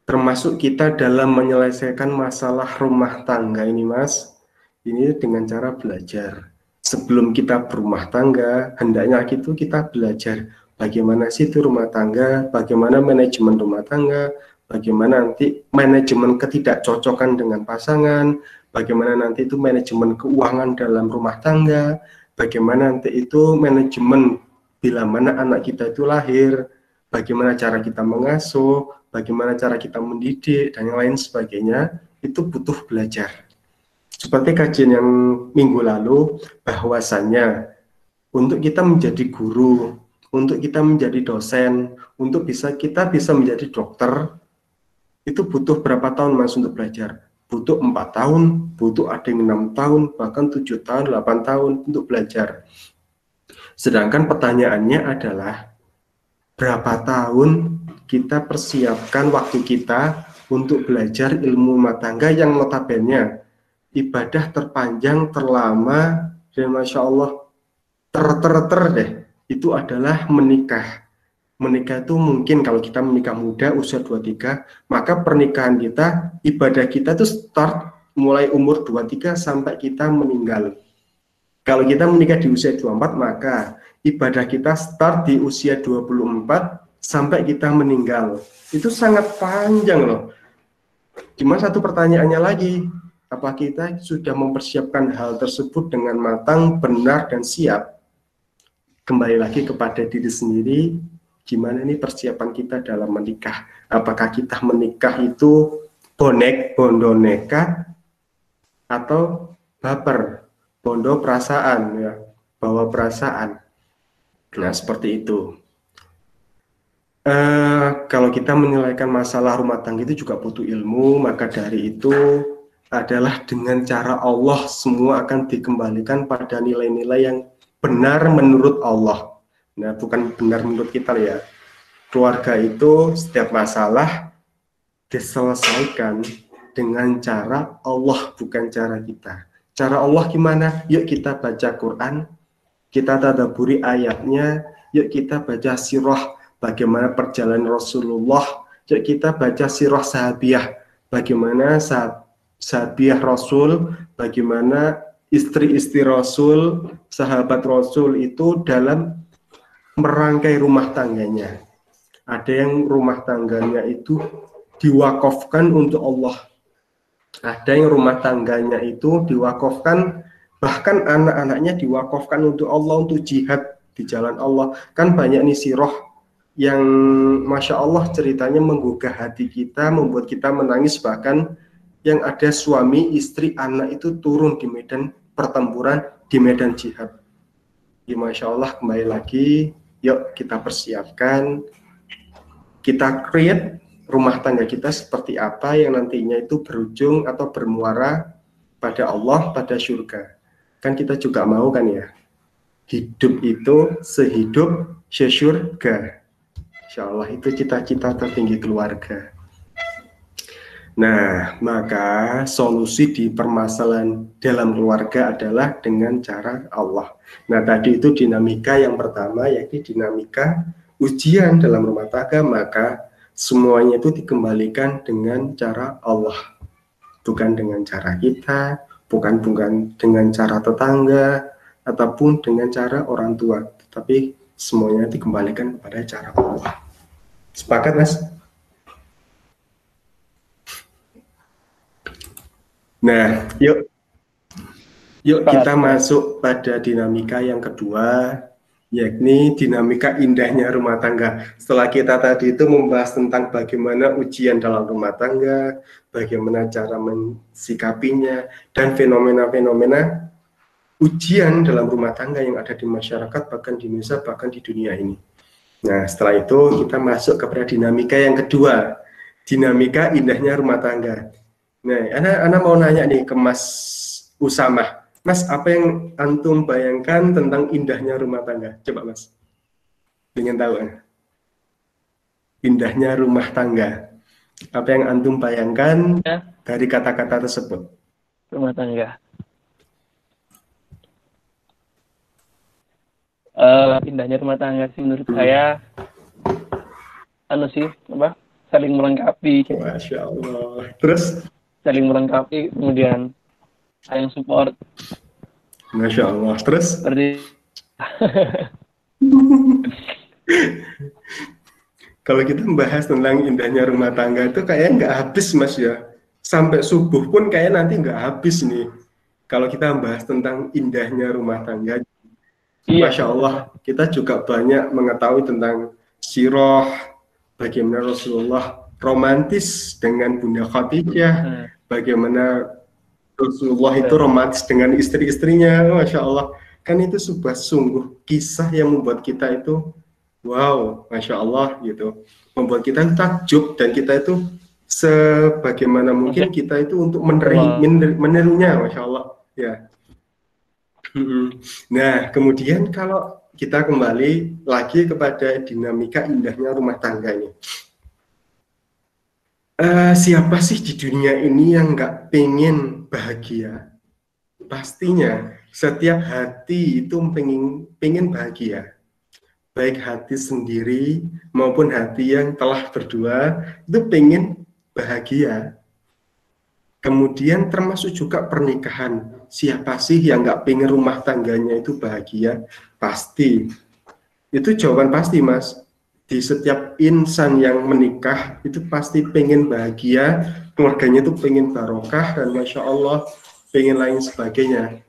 termasuk kita dalam menyelesaikan masalah rumah tangga ini Mas, ini dengan cara belajar. Sebelum kita berumah tangga, hendaknya kita belajar bagaimana sih itu rumah tangga, bagaimana manajemen rumah tangga, bagaimana nanti manajemen ketidakcocokan dengan pasangan, bagaimana nanti itu manajemen keuangan dalam rumah tangga, bagaimana nanti itu manajemen bila mana anak kita itu lahir, bagaimana cara kita mengasuh, bagaimana cara kita mendidik, dan yang lain sebagainya, itu butuh belajar. Seperti kajian yang minggu lalu, bahwasannya untuk kita menjadi guru, untuk kita menjadi dosen, untuk kita bisa menjadi dokter, itu butuh berapa tahun Mas untuk belajar? Butuh 4 tahun, butuh ada yang 6 tahun, bahkan 7 tahun, 8 tahun untuk belajar. Sedangkan pertanyaannya adalah, berapa tahun kita persiapkan waktu kita untuk belajar ilmu rumah tangga yang notabene ibadah terpanjang, terlama, dan Masya Allah deh, itu adalah menikah. Menikah itu mungkin kalau kita menikah muda usia 23, maka pernikahan kita, ibadah kita itu start mulai umur 23 sampai kita meninggal. Kalau kita menikah di usia 24, maka ibadah kita start di usia 24 sampai kita meninggal. Itu sangat panjang loh. Cuma satu pertanyaannya lagi, apa kita sudah mempersiapkan hal tersebut dengan matang, benar, dan siap? Kembali lagi kepada diri sendiri, gimana nih persiapan kita dalam menikah? Apakah kita menikah itu bondo nekat atau baper, bondo perasaan, ya, bawa perasaan? Nah, seperti itu. Kalau kita menilaikan masalah rumah tangga itu juga butuh ilmu, maka dari itu adalah dengan cara Allah semua akan dikembalikan pada nilai-nilai yang benar menurut Allah. Nah, bukan benar menurut kita ya. Keluarga itu setiap masalah diselesaikan dengan cara Allah, bukan cara kita. Cara Allah gimana? Yuk kita baca Quran, kita tadabburi ayatnya, yuk kita baca sirah bagaimana perjalanan Rasulullah, yuk kita baca sirah sahabiah, bagaimana sahabiah Rasul, bagaimana istri-istri Rasul, sahabat Rasul itu dalam merangkai rumah tangganya. Ada yang rumah tangganya itu diwakafkan untuk Allah. Ada yang rumah tangganya itu diwakafkan, bahkan anak-anaknya diwakafkan untuk Allah, untuk jihad di jalan Allah. Kan banyak nih sirah yang Masya Allah ceritanya menggugah hati kita, membuat kita menangis, bahkan yang ada suami, istri, anak itu turun di medan pertempuran, di medan jihad. Ya, Masya Allah, kembali lagi, yuk kita persiapkan, kita create rumah tangga kita seperti apa yang nantinya itu berujung atau bermuara pada Allah, pada surga. Kan kita juga mau kan ya, hidup itu sehidup sesurga. Insya Allah itu cita-cita tertinggi keluarga. Nah, maka solusi di permasalahan dalam keluarga adalah dengan cara Allah. Nah, tadi itu dinamika yang pertama, yaitu dinamika ujian dalam rumah tangga, maka semuanya itu dikembalikan dengan cara Allah, bukan dengan cara kita, bukan dengan cara tetangga, ataupun dengan cara orang tua, tapi semuanya dikembalikan kepada cara Allah. Sepakat, Mas? Nah, yuk kita masuk pada dinamika yang kedua, yakni dinamika indahnya rumah tangga. Setelah kita tadi itu membahas tentang bagaimana ujian dalam rumah tangga, bagaimana cara mensikapinya, dan fenomena-fenomena ujian dalam rumah tangga yang ada di masyarakat, bahkan di Indonesia, bahkan di dunia ini. Nah, setelah itu kita masuk kepada dinamika yang kedua, dinamika indahnya rumah tangga. Nah, Ana mau nanya nih ke Mas Usamah. Mas, apa yang antum bayangkan tentang indahnya rumah tangga? Coba Mas, ingin tahu indahnya rumah tangga. Apa yang antum bayangkan dari kata-kata tersebut? Rumah tangga. Indahnya rumah tangga sih menurut saya, saling melengkapi. Masya Allah. Terus? Saling melengkapi, kemudian saling support. Masya Allah. Terus? Kalau kita membahas tentang indahnya rumah tangga itu kayaknya nggak habis, Mas ya. Sampai subuh pun kayaknya nanti nggak habis nih. Kalau kita membahas tentang indahnya rumah tangga. Iya. Masya Allah, kita juga banyak mengetahui tentang sirah, bagaimana Rasulullah romantis dengan Bunda Khadijah, bagaimana Rasulullah itu romantis dengan istri-istrinya. Masya Allah, kan itu sebuah sungguh kisah yang membuat kita itu wow, Masya Allah gitu, membuat kita takjub, dan kita itu sebagaimana mungkin kita itu untuk menirunya, Masya Allah ya. Nah, kemudian kalau kita kembali lagi kepada dinamika indahnya rumah tangga ini, siapa sih di dunia ini yang nggak pengen bahagia? Pastinya setiap hati itu pengen bahagia, baik hati sendiri maupun hati yang telah berdua itu pengen bahagia. Kemudian termasuk juga pernikahan. Siapa sih yang nggak pengen rumah tangganya itu bahagia? Pasti. Itu jawaban pasti, Mas. Di setiap insan yang menikah itu pasti pengen bahagia, keluarganya itu pengen barokah, dan Masya Allah pengen lain sebagainya.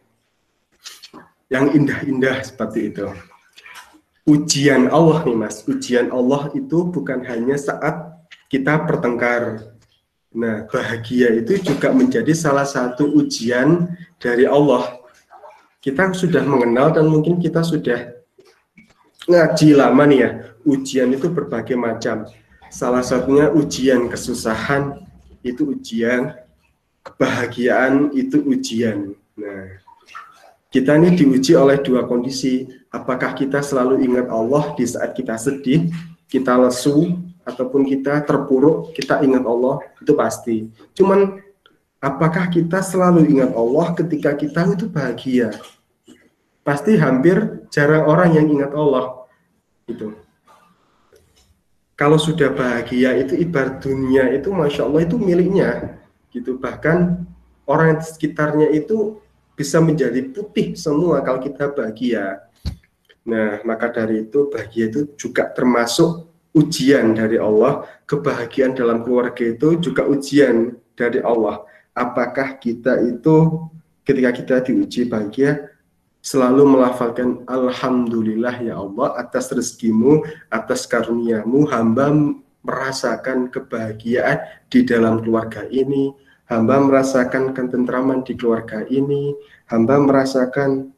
Yang indah-indah seperti itu. Ujian Allah nih, Mas. Ujian Allah itu bukan hanya saat kita bertengkar. Nah, bahagia itu juga menjadi salah satu ujian dari Allah. Kita sudah mengenal dan mungkin kita sudah ngaji lama nih ya. Ujian itu berbagai macam. Salah satunya ujian kesusahan, itu ujian. Kebahagiaan itu ujian. Nah, Kita ini diuji oleh dua kondisi. Apakah kita selalu ingat Allah di saat kita sedih, kita lesu, ataupun kita terpuruk, kita ingat Allah, itu pasti. Cuman, apakah kita selalu ingat Allah ketika kita itu bahagia? Pasti hampir jarang orang yang ingat Allah. Gitu. Kalau sudah bahagia itu ibarat dunia itu Masya Allah itu miliknya. Gitu. Bahkan orang di sekitarnya itu bisa menjadi putih semua kalau kita bahagia. Nah, maka dari itu bahagia itu juga termasuk ujian dari Allah. Kebahagiaan dalam keluarga itu juga ujian dari Allah. Apakah kita itu ketika kita diuji bahagia selalu melafalkan Alhamdulillah ya Allah atas rezekimu, atas karuniamu, hamba merasakan kebahagiaan di dalam keluarga ini, hamba merasakan ketentraman di keluarga ini, hamba merasakan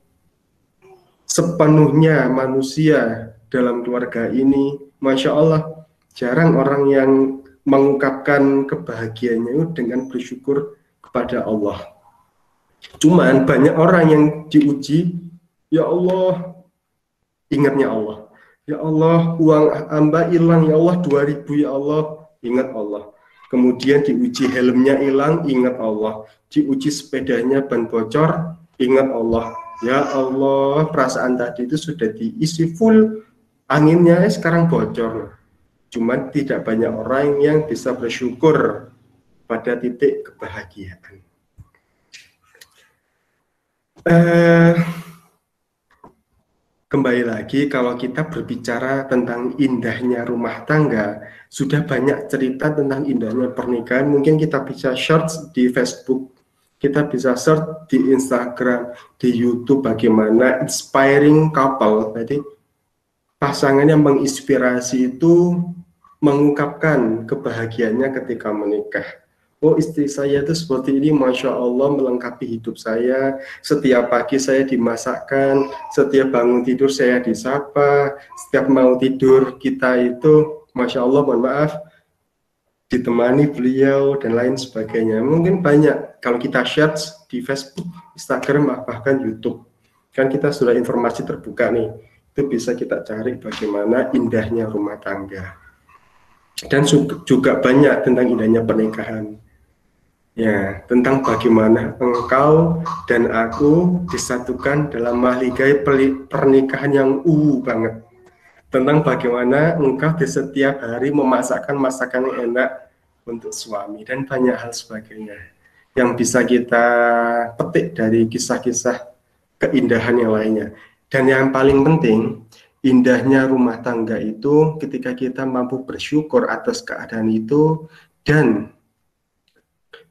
sepenuhnya manusia dalam keluarga ini. Masya Allah, jarang orang yang mengungkapkan kebahagiaannya dengan bersyukur kepada Allah. Cuman banyak orang yang diuji, ya Allah, ingatnya Allah. Ya Allah, uang hamba hilang, ya Allah, 2000 ya Allah, ingat Allah. Kemudian diuji helmnya hilang, ingat Allah. Diuji sepedanya ban bocor, ingat Allah. Ya Allah, perasaan tadi itu sudah diisi full, anginnya sekarang bocor. Cuma tidak banyak orang yang bisa bersyukur pada titik kebahagiaan. Kembali lagi, kalau kita berbicara tentang indahnya rumah tangga, sudah banyak cerita tentang indahnya pernikahan. Mungkin kita bisa search di Facebook, kita bisa search di Instagram, di YouTube, bagaimana inspiring couple. Jadi pasangan yang menginspirasi itu mengungkapkan kebahagiaannya ketika menikah. Oh, istri saya itu seperti ini, Masya Allah, melengkapi hidup saya. Setiap pagi saya dimasakkan, setiap bangun tidur saya disapa, setiap mau tidur kita itu, Masya Allah, mohon maaf, ditemani beliau, dan lain sebagainya. Mungkin banyak, kalau kita share di Facebook, Instagram, bahkan YouTube. Kan kita sudah informasi terbuka nih, itu bisa kita cari bagaimana indahnya rumah tangga. Dan juga banyak tentang indahnya pernikahan. Ya, tentang bagaimana engkau dan aku disatukan dalam mahligai pernikahan yang banget. Tentang bagaimana engkau di setiap hari memasakkan masakan yang enak untuk suami dan banyak hal sebagainya yang bisa kita petik dari kisah-kisah keindahan yang lainnya. Dan yang paling penting, indahnya rumah tangga itu ketika kita mampu bersyukur atas keadaan itu dan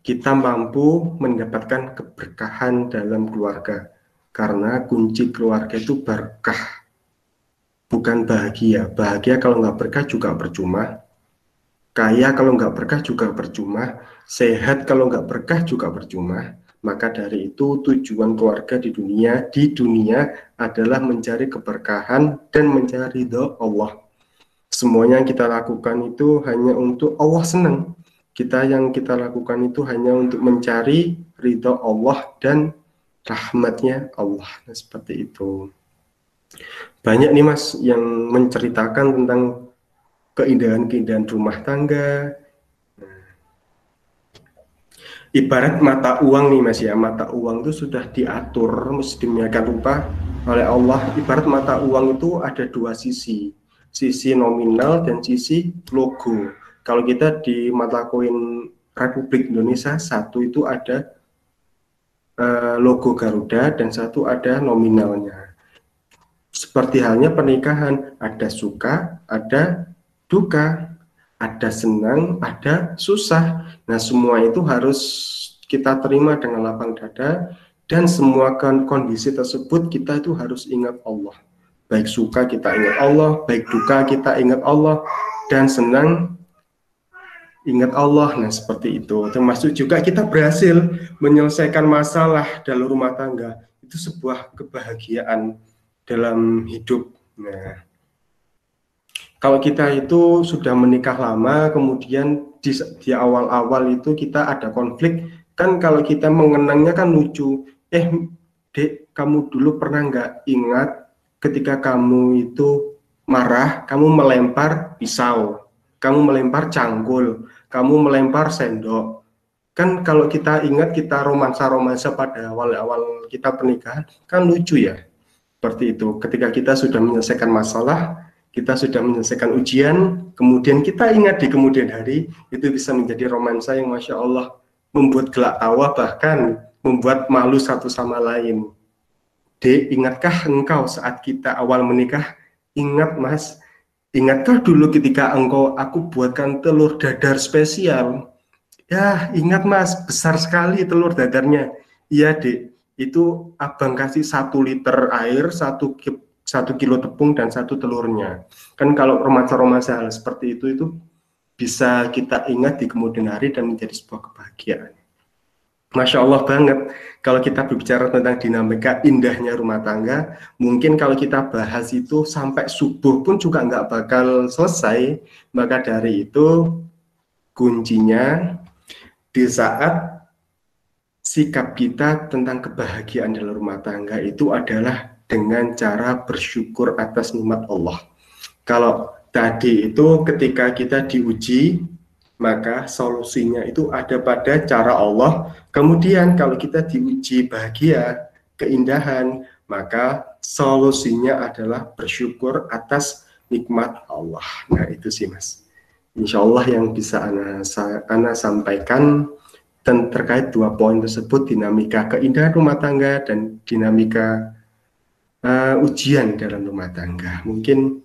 kita mampu mendapatkan keberkahan dalam keluarga. Karena kunci keluarga itu berkah, bukan bahagia. Bahagia kalau nggak berkah juga percuma. Kaya kalau nggak berkah juga percuma. Sehat kalau nggak berkah juga percuma. Maka dari itu tujuan keluarga di dunia adalah mencari keberkahan dan mencari ridho Allah. Semuanya yang kita lakukan itu hanya untuk Allah senang. Yang kita lakukan itu hanya untuk mencari ridho Allah dan rahmatnya Allah. Nah, seperti itu. Banyak nih Mas yang menceritakan tentang keindahan-keindahan rumah tangga. Ibarat mata uang nih Mas ya, mata uang itu sudah diatur sedemikian rupa oleh Allah. Ibarat mata uang itu ada dua sisi nominal dan sisi logo. Kalau kita di mata koin Republik Indonesia, satu itu ada logo Garuda dan satu ada nominalnya. Seperti halnya pernikahan, ada suka, ada duka, ada senang, ada susah. Nah, semua itu harus kita terima dengan lapang dada dan semua kondisi tersebut kita itu harus ingat Allah. Baik suka kita ingat Allah, baik duka kita ingat Allah, dan senang ingat Allah. Nah, seperti itu. Termasuk juga kita berhasil menyelesaikan masalah dalam rumah tangga. Itu sebuah kebahagiaan dalam hidup. Nah, kalau kita itu sudah menikah lama, kemudian di awal-awal itu kita ada konflik, kan kalau kita mengenangnya kan lucu. Dek, kamu dulu pernah nggak ingat ketika kamu itu marah, kamu melempar pisau, kamu melempar cangkul, kamu melempar sendok. Kan kalau kita ingat kita romansa-romansa pada awal-awal kita pernikahan, kan lucu ya. Seperti itu, ketika kita sudah menyelesaikan masalah, kita sudah menyelesaikan ujian, kemudian kita ingat di kemudian hari, itu bisa menjadi romansa yang Masya Allah membuat gelak tawa, bahkan membuat malu satu sama lain. Dek, ingatkah engkau saat kita awal menikah? Ingat mas, ingatkah dulu ketika aku buatkan telur dadar spesial? Ya, ingat mas, besar sekali telur dadarnya. Iya dek, itu abang kasih 1 liter air, 1 kilo tepung dan 1 telurnya. Kan kalau romansa-romansa hal seperti itu bisa kita ingat di kemudian hari dan menjadi sebuah kebahagiaan. Masya Allah banget, kalau kita berbicara tentang dinamika indahnya rumah tangga, mungkin kalau kita bahas itu sampai subuh pun juga nggak bakal selesai. Maka dari itu, kuncinya di saat sikap kita tentang kebahagiaan dalam rumah tangga itu adalah dengan cara bersyukur atas nikmat Allah. Kalau tadi itu ketika kita diuji, maka solusinya itu ada pada cara Allah. Kemudian kalau kita diuji bahagia, keindahan, maka solusinya adalah bersyukur atas nikmat Allah. Nah itu sih mas, insya Allah yang bisa Ana sampaikan dan terkait 2 poin tersebut, dinamika keindahan rumah tangga dan dinamika ujian dalam rumah tangga. Mungkin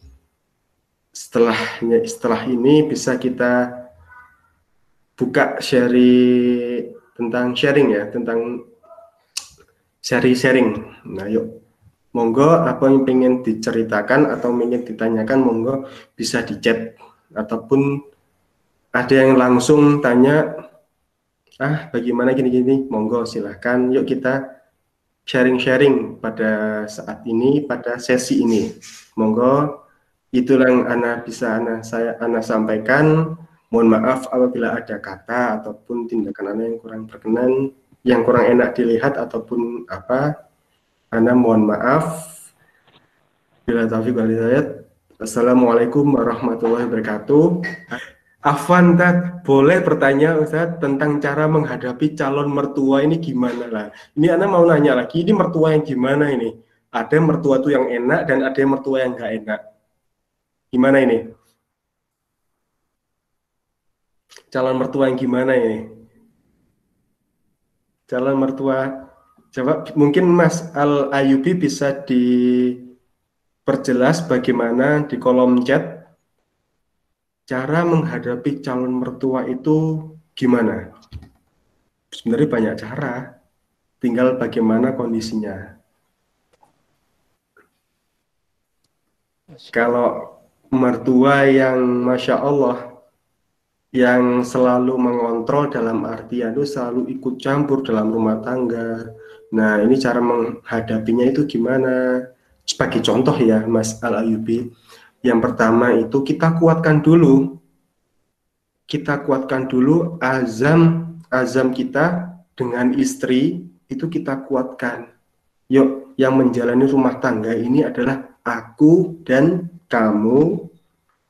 setelah ini bisa kita buka tentang sharing ya, tentang sharing. Nah yuk, monggo apa yang pengen diceritakan atau ingin ditanyakan, monggo bisa di chat, ataupun ada yang langsung tanya, bagaimana gini-gini, monggo silahkan, yuk kita sharing pada saat ini, pada sesi ini. Monggo, itulah yang Ana sampaikan. Mohon maaf apabila ada kata ataupun tindakan Ana yang kurang berkenan, yang kurang enak dilihat ataupun apa. Ana mohon maaf. Bila taufiq wal hidayah. Assalamualaikum warahmatullahi wabarakatuh. Afwan, boleh bertanya Ustaz tentang cara menghadapi calon mertua ini gimana lah? Ini Ana mau nanya lagi, ini mertua yang gimana ini? Ada mertua tuh yang enak dan ada mertua yang nggak enak. Gimana ini? Calon mertua yang gimana ini? Calon mertua, coba mungkin Mas Al Ayubi bisa diperjelas bagaimana di kolom chat cara menghadapi calon mertua itu gimana? Sebenarnya banyak cara, tinggal bagaimana kondisinya. Kalau mertua yang Masya Allah, yang selalu mengontrol dalam artian itu selalu ikut campur dalam rumah tangga. Nah, ini cara menghadapinya itu gimana? Sebagai contoh ya, Mas Al Ayubi, yang pertama itu kita kuatkan dulu azam kita dengan istri, itu kita kuatkan. Yuk, yang menjalani rumah tangga ini adalah aku dan kamu.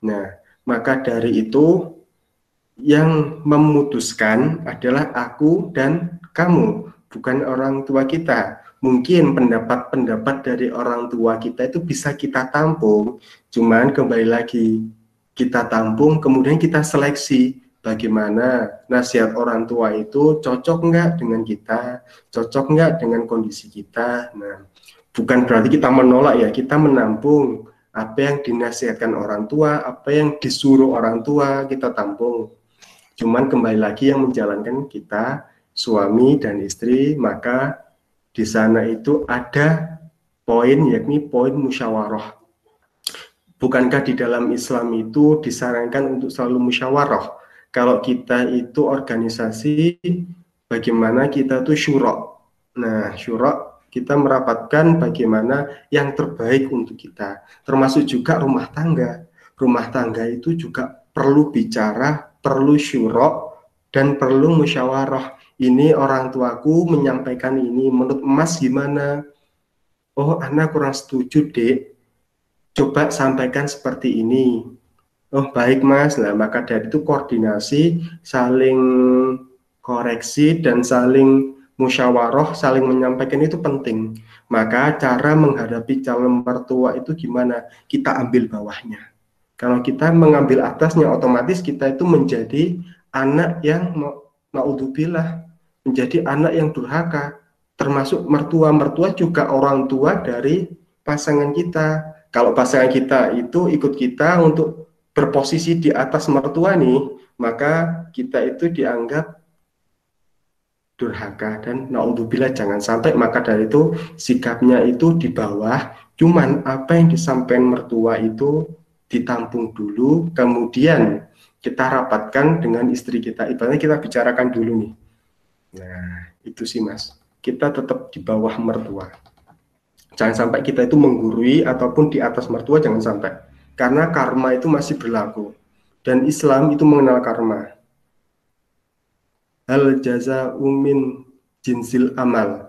Nah, maka dari itu yang memutuskan adalah aku dan kamu, bukan orang tua kita. Mungkin pendapat-pendapat dari orang tua kita itu bisa kita tampung, cuman kembali lagi kita tampung, kemudian kita seleksi bagaimana nasihat orang tua itu cocok nggak dengan kita, cocok nggak dengan kondisi kita. Nah, bukan berarti kita menolak ya, kita menampung apa yang dinasihatkan orang tua, apa yang disuruh orang tua, kita tampung. Cuman kembali lagi yang menjalankan kita, suami dan istri, maka di sana itu ada poin, yakni poin musyawarah. Bukankah di dalam Islam itu disarankan untuk selalu musyawarah? Kalau kita itu organisasi, bagaimana kita tuh syura. Nah, syura kita merapatkan bagaimana yang terbaik untuk kita. Termasuk juga rumah tangga. Rumah tangga itu juga perlu bicara, perlu syura, dan perlu musyawarah. Ini orang tuaku menyampaikan ini, menurut Mas gimana? oh anak kurang setuju dek, coba sampaikan seperti ini. Oh baik mas, nah maka dari itu koordinasi, saling koreksi dan saling musyawarah, saling menyampaikan itu penting. Maka cara menghadapi calon mertua itu gimana? Kita ambil bawahnya. Kalau kita mengambil atasnya, otomatis kita itu menjadi anak yang naudzubillah, menjadi anak yang durhaka. Termasuk mertua-mertua juga orang tua dari pasangan kita. Kalau pasangan kita itu ikut kita untuk berposisi di atas mertua nih, maka kita itu dianggap durhaka dan naudzubillah jangan sampai. Maka dari itu sikapnya itu di bawah, cuman apa yang disampaikan mertua itu ditampung dulu, kemudian kita rapatkan dengan istri kita, ibaratnya kita bicarakan dulu nih. Nah itu sih mas, kita tetap di bawah mertua, jangan sampai kita itu menggurui ataupun di atas mertua, jangan sampai, karena karma itu masih berlaku dan Islam itu mengenal karma. Hal jaza'u min jinsil amal.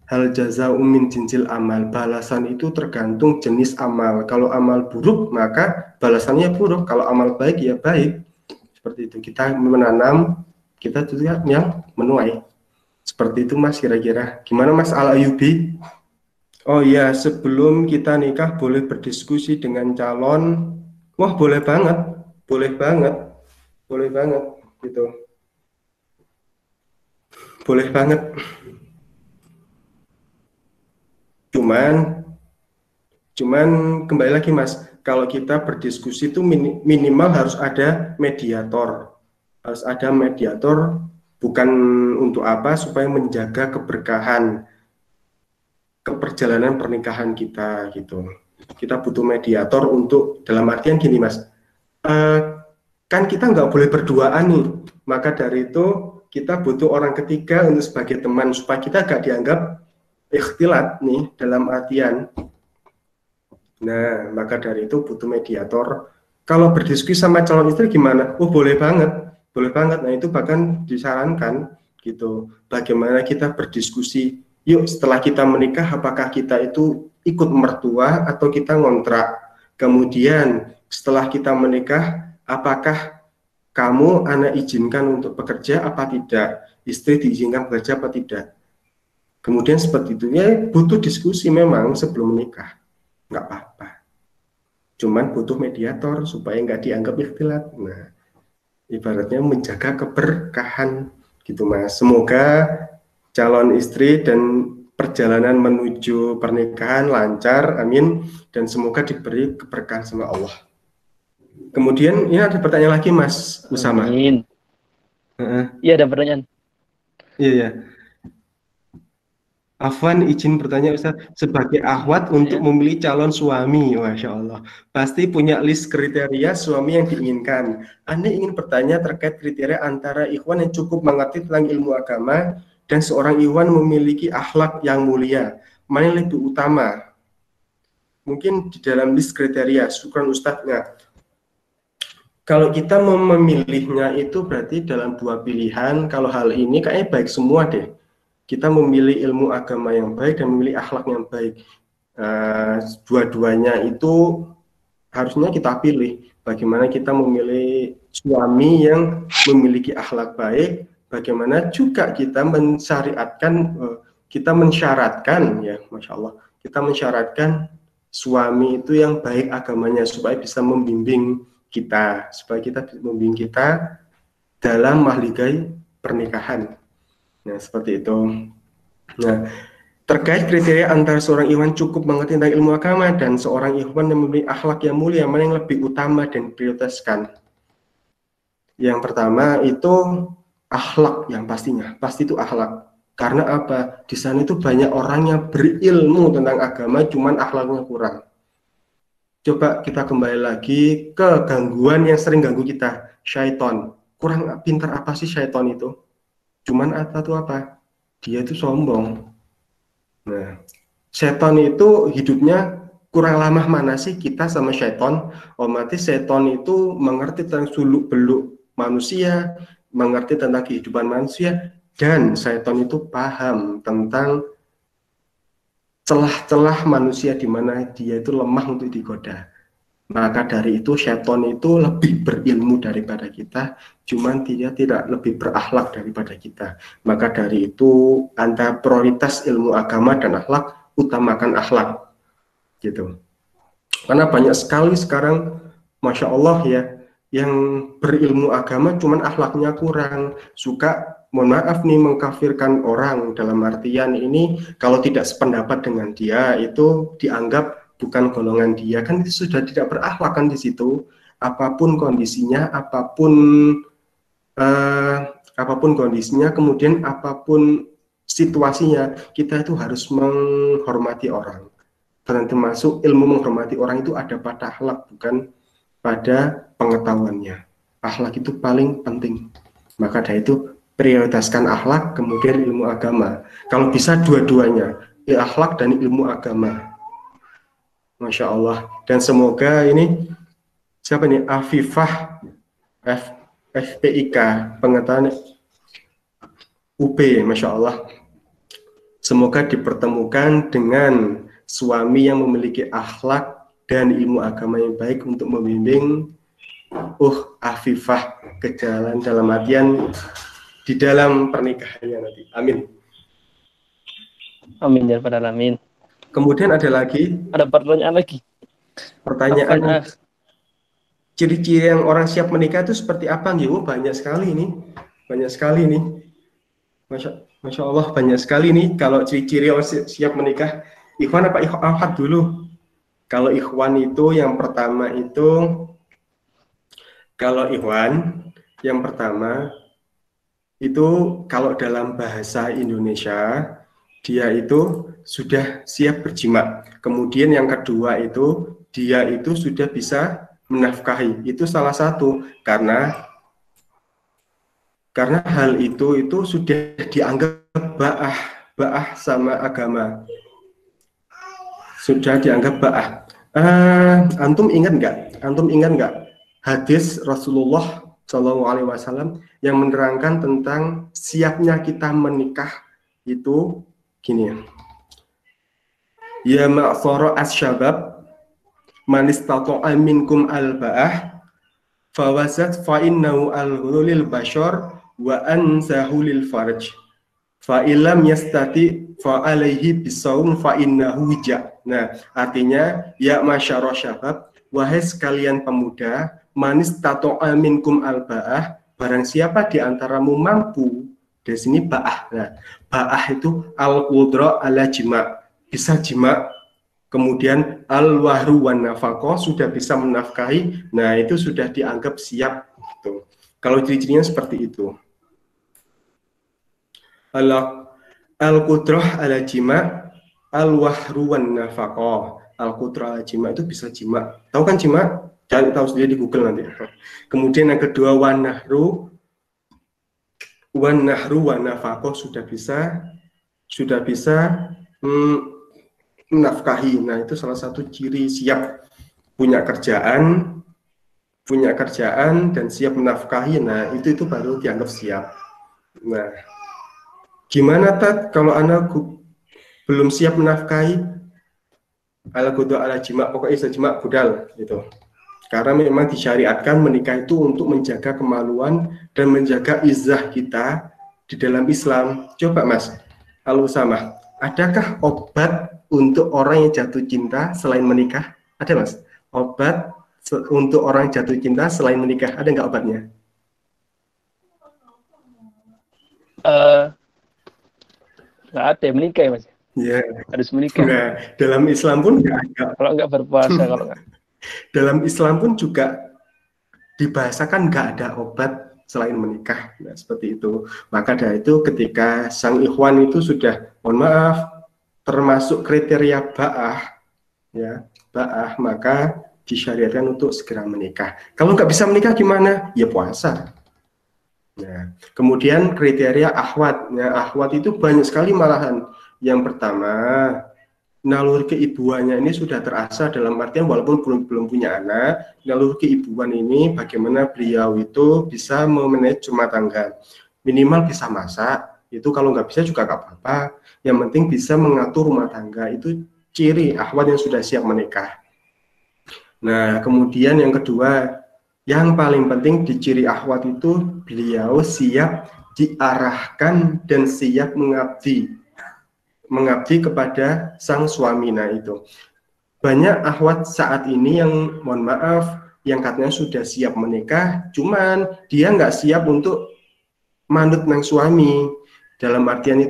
Hal jaza'u min jinsil amal. Balasan itu tergantung jenis amal. Kalau amal buruk, maka balasannya buruk. Kalau amal baik, ya baik. Seperti itu. Kita menanam, kita juga yang menuai. Seperti itu mas kira-kira. Gimana mas Al-Ayubi? Oh ya, sebelum kita nikah boleh berdiskusi dengan calon. Wah boleh banget. Boleh banget. Boleh banget. Gitu. Boleh banget. Cuman kembali lagi mas, kalau kita berdiskusi itu minimal harus ada mediator. Harus ada mediator, bukan untuk apa, supaya menjaga keberkahan keperjalanan pernikahan kita gitu. Kita butuh mediator untuk, dalam artian gini mas, kan kita nggak boleh berduaan nih, maka dari itu kita butuh orang ketiga untuk sebagai teman, supaya kita gak dianggap ikhtilat nih, dalam artian. Nah, maka dari itu butuh mediator. Kalau berdiskusi sama calon istri gimana? Oh, boleh banget. Boleh banget. Nah, itu bahkan disarankan gitu. Bagaimana kita berdiskusi, yuk setelah kita menikah, apakah kita itu ikut mertua atau kita ngontrak? Kemudian setelah kita menikah, apakah kamu anak izinkan untuk bekerja apa tidak? Istri diizinkan bekerja apa tidak? Kemudian seperti itu, ya butuh diskusi memang sebelum menikah. Nggak apa-apa, cuman butuh mediator supaya nggak dianggap ikhtilat. Nah, ibaratnya menjaga keberkahan gitu mas. Semoga calon istri dan perjalanan menuju pernikahan lancar, amin, dan semoga diberi keberkahan sama Allah. Kemudian ini ada pertanyaan lagi mas Usama. Amin. Iya ada pertanyaan. Iya. Afwan izin bertanya Ustaz, sebagai akhwat untuk memilih calon suami, Masya Allah, pasti punya list kriteria suami yang diinginkan. Anda ingin bertanya terkait kriteria antara ikhwan yang cukup mengerti tentang ilmu agama dan seorang ikhwan memiliki akhlak yang mulia. Mana yang lebih utama? Mungkin di dalam list kriteria, syukran Ustaznya. Kalau kita mau memilihnya itu berarti dalam dua pilihan, kalau hal ini kayaknya baik semua deh. Kita memilih ilmu agama yang baik dan memilih akhlak yang baik. Dua-duanya itu harusnya kita pilih. Bagaimana kita memilih suami yang memiliki akhlak baik, bagaimana juga kita mensyaratkan ya, Masya Allah, kita mensyaratkan suami itu yang baik agamanya supaya bisa membimbing kita, dalam mahligai pernikahan. Nah, seperti itu. Nah, terkait kriteria antara seorang ikhwan cukup mengerti tentang ilmu agama dan seorang ikhwan yang memiliki akhlak yang mulia, mana yang lebih utama dan diprioritaskan? Yang pertama itu akhlak, yang pastinya, pasti itu akhlak. Karena apa? Di sana itu banyak orang yang berilmu tentang agama, cuman akhlaknya kurang. Coba kita kembali lagi ke gangguan yang sering ganggu kita, syaiton. Kurang pintar apa sih syaiton itu? Cuman apa? Dia itu sombong. Nah, setan itu hidupnya kurang lama mana sih kita sama setan? Otomatis setan itu mengerti tentang suluk-beluk manusia, mengerti tentang kehidupan manusia, dan setan itu paham tentang celah-celah manusia di mana dia itu lemah untuk digoda. Maka dari itu syaitan itu lebih berilmu daripada kita, cuman dia tidak lebih berakhlak daripada kita. Maka dari itu antara prioritas ilmu agama dan akhlak, utamakan akhlak gitu. Karena banyak sekali sekarang, Masya Allah ya, yang berilmu agama cuman akhlaknya kurang, suka mohon maaf nih mengkafirkan orang, dalam artian ini kalau tidak sependapat dengan dia itu dianggap bukan golongan dia, kan itu sudah tidak berakhlak kan di situ. Apapun kondisinya, apapun kondisinya, kemudian apapun situasinya, kita itu harus menghormati orang. Dan termasuk ilmu menghormati orang itu ada pada akhlak, bukan pada pengetahuannya. Akhlak itu paling penting. Maka dari itu prioritaskan akhlak, kemudian ilmu agama. Kalau bisa dua-duanya, akhlak dan ilmu agama. Masya Allah. Dan semoga ini siapa nih? Afifah FPIK pengetahuan UB, Masya Allah. Semoga dipertemukan dengan suami yang memiliki akhlak dan ilmu agama yang baik untuk membimbing Afifah ke jalan dalam artian di dalam pernikahannya nanti. Amin. Amin ya rabbal alamin. Kemudian ada pertanyaan lagi. Pertanyaan, ciri-ciri yang orang siap menikah itu seperti apa? Banyak sekali ini. Masya Allah, banyak sekali nih. Kalau ciri-ciri orang siap menikah, Ikhwan apa Ahad dulu? Kalau Ikhwan itu yang pertama itu, kalau Ikhwan yang pertama itu kalau dalam bahasa Indonesia dia itu sudah siap berjima. Kemudian yang kedua itu dia itu sudah bisa menafkahi. Itu salah satu karena hal itu sudah dianggap ba'ah sama agama. Sudah dianggap ba'ah. Antum ingat nggak hadis Rasulullah SAW yang menerangkan tentang siapnya kita menikah itu gini ya, ma'sara as-syabab man istata'a minkum al-ba'ah fawasat fa'innahu al-ghulil bashar wa ansahu lil farj fa'ilam yastati fa'alaihi bisawm fa'innahu wija. Nah, artinya ya masyarah syabab, wahai sekalian pemuda, manis tato'a minkum al-ba'ah, barang siapa di antaramu mampu. Di sini ba'ah. Nah, ba'ah itu al-qudra ala jima', bisa jima', kemudian al-wahru wan nafaqah, sudah bisa menafkahi. Nah, itu sudah dianggap siap gitu. Kalau ciri-cirinya seperti itu. Al-qudrah ala jima', al-wahru wan nafaqah. Al-qudrah ala jima' itu bisa jima'. Tahu kan jima'? Cari tahu sendiri di Google nanti. Kemudian yang kedua wan nahru wan nafaqah, sudah bisa menafkahi. Nah, itu salah satu ciri siap, punya kerjaan dan siap menafkahi. Nah, itu baru dianggap siap. Nah, gimana Tat kalau anak belum siap menafkahi? Al-qudrah ala jima', pokoknya sejima' budal gitu. Karena memang disyariatkan menikah itu untuk menjaga kemaluan dan menjaga izzah kita di dalam Islam. Coba Mas, Al-Usamah, adakah obat untuk orang yang jatuh cinta selain menikah? Ada Mas? Obat untuk orang jatuh cinta selain menikah, ada nggak obatnya? Nggak ada, menikah ya Mas? Ya. Harus menikah. Nah, dalam Islam pun nggak ada. Kalau nggak berpuasa, kalau nggak. Dalam Islam pun juga dibahasakan nggak ada obat selain menikah. Nah, seperti itu. Maka dari itu ketika sang ikhwan itu sudah, mohon maaf, termasuk kriteria ba'ah, ya, ba'ah, maka disyariatkan untuk segera menikah. Kalau nggak bisa menikah gimana? Ya puasa. Nah, kemudian kriteria akhwat. Nah, akhwat itu banyak sekali malahan. Yang pertama, naluri keibuannya ini sudah terasa, dalam artian walaupun belum punya anak, naluri keibuan ini bagaimana beliau itu bisa memanage rumah tangga. Minimal bisa masak, Itu kalau nggak bisa juga nggak apa-apa. Yang penting bisa mengatur rumah tangga. Itu ciri akhwat yang sudah siap menikah. Nah, kemudian yang kedua, yang paling penting di ciri akhwat itu beliau siap diarahkan dan siap mengabdi kepada sang suami. Nah, itu banyak akhwat saat ini yang mohon maaf yang katanya sudah siap menikah, cuman dia nggak siap untuk manut nang suami. Dalam artian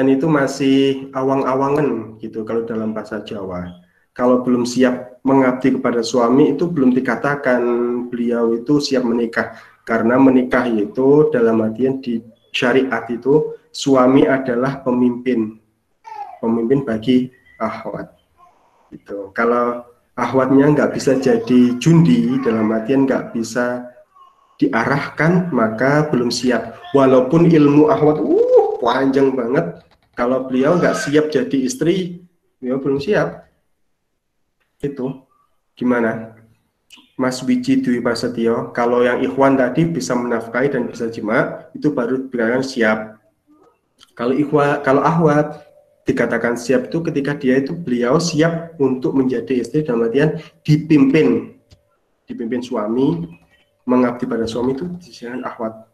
itu masih awang-awangan gitu kalau dalam bahasa Jawa. Kalau belum siap mengabdi kepada suami itu belum dikatakan beliau itu siap menikah. Karena menikah itu dalam artian di syariat itu suami adalah pemimpin bagi akhwat. Gitu. Kalau akhwatnya nggak bisa jadi jundi, dalam artian nggak bisa diarahkan, maka belum siap. Walaupun ilmu akhwat panjang banget, kalau beliau nggak siap jadi istri, beliau belum siap. Itu gimana, Mas Wiji Dwi Prasetyo? Kalau yang ikhwan tadi bisa menafkahi dan bisa jima, itu baru dikatakan siap. Kalau akhwat dikatakan siap itu ketika beliau siap untuk menjadi istri, dalam artian dipimpin suami, mengabdi pada suami, itu disebut akhwat.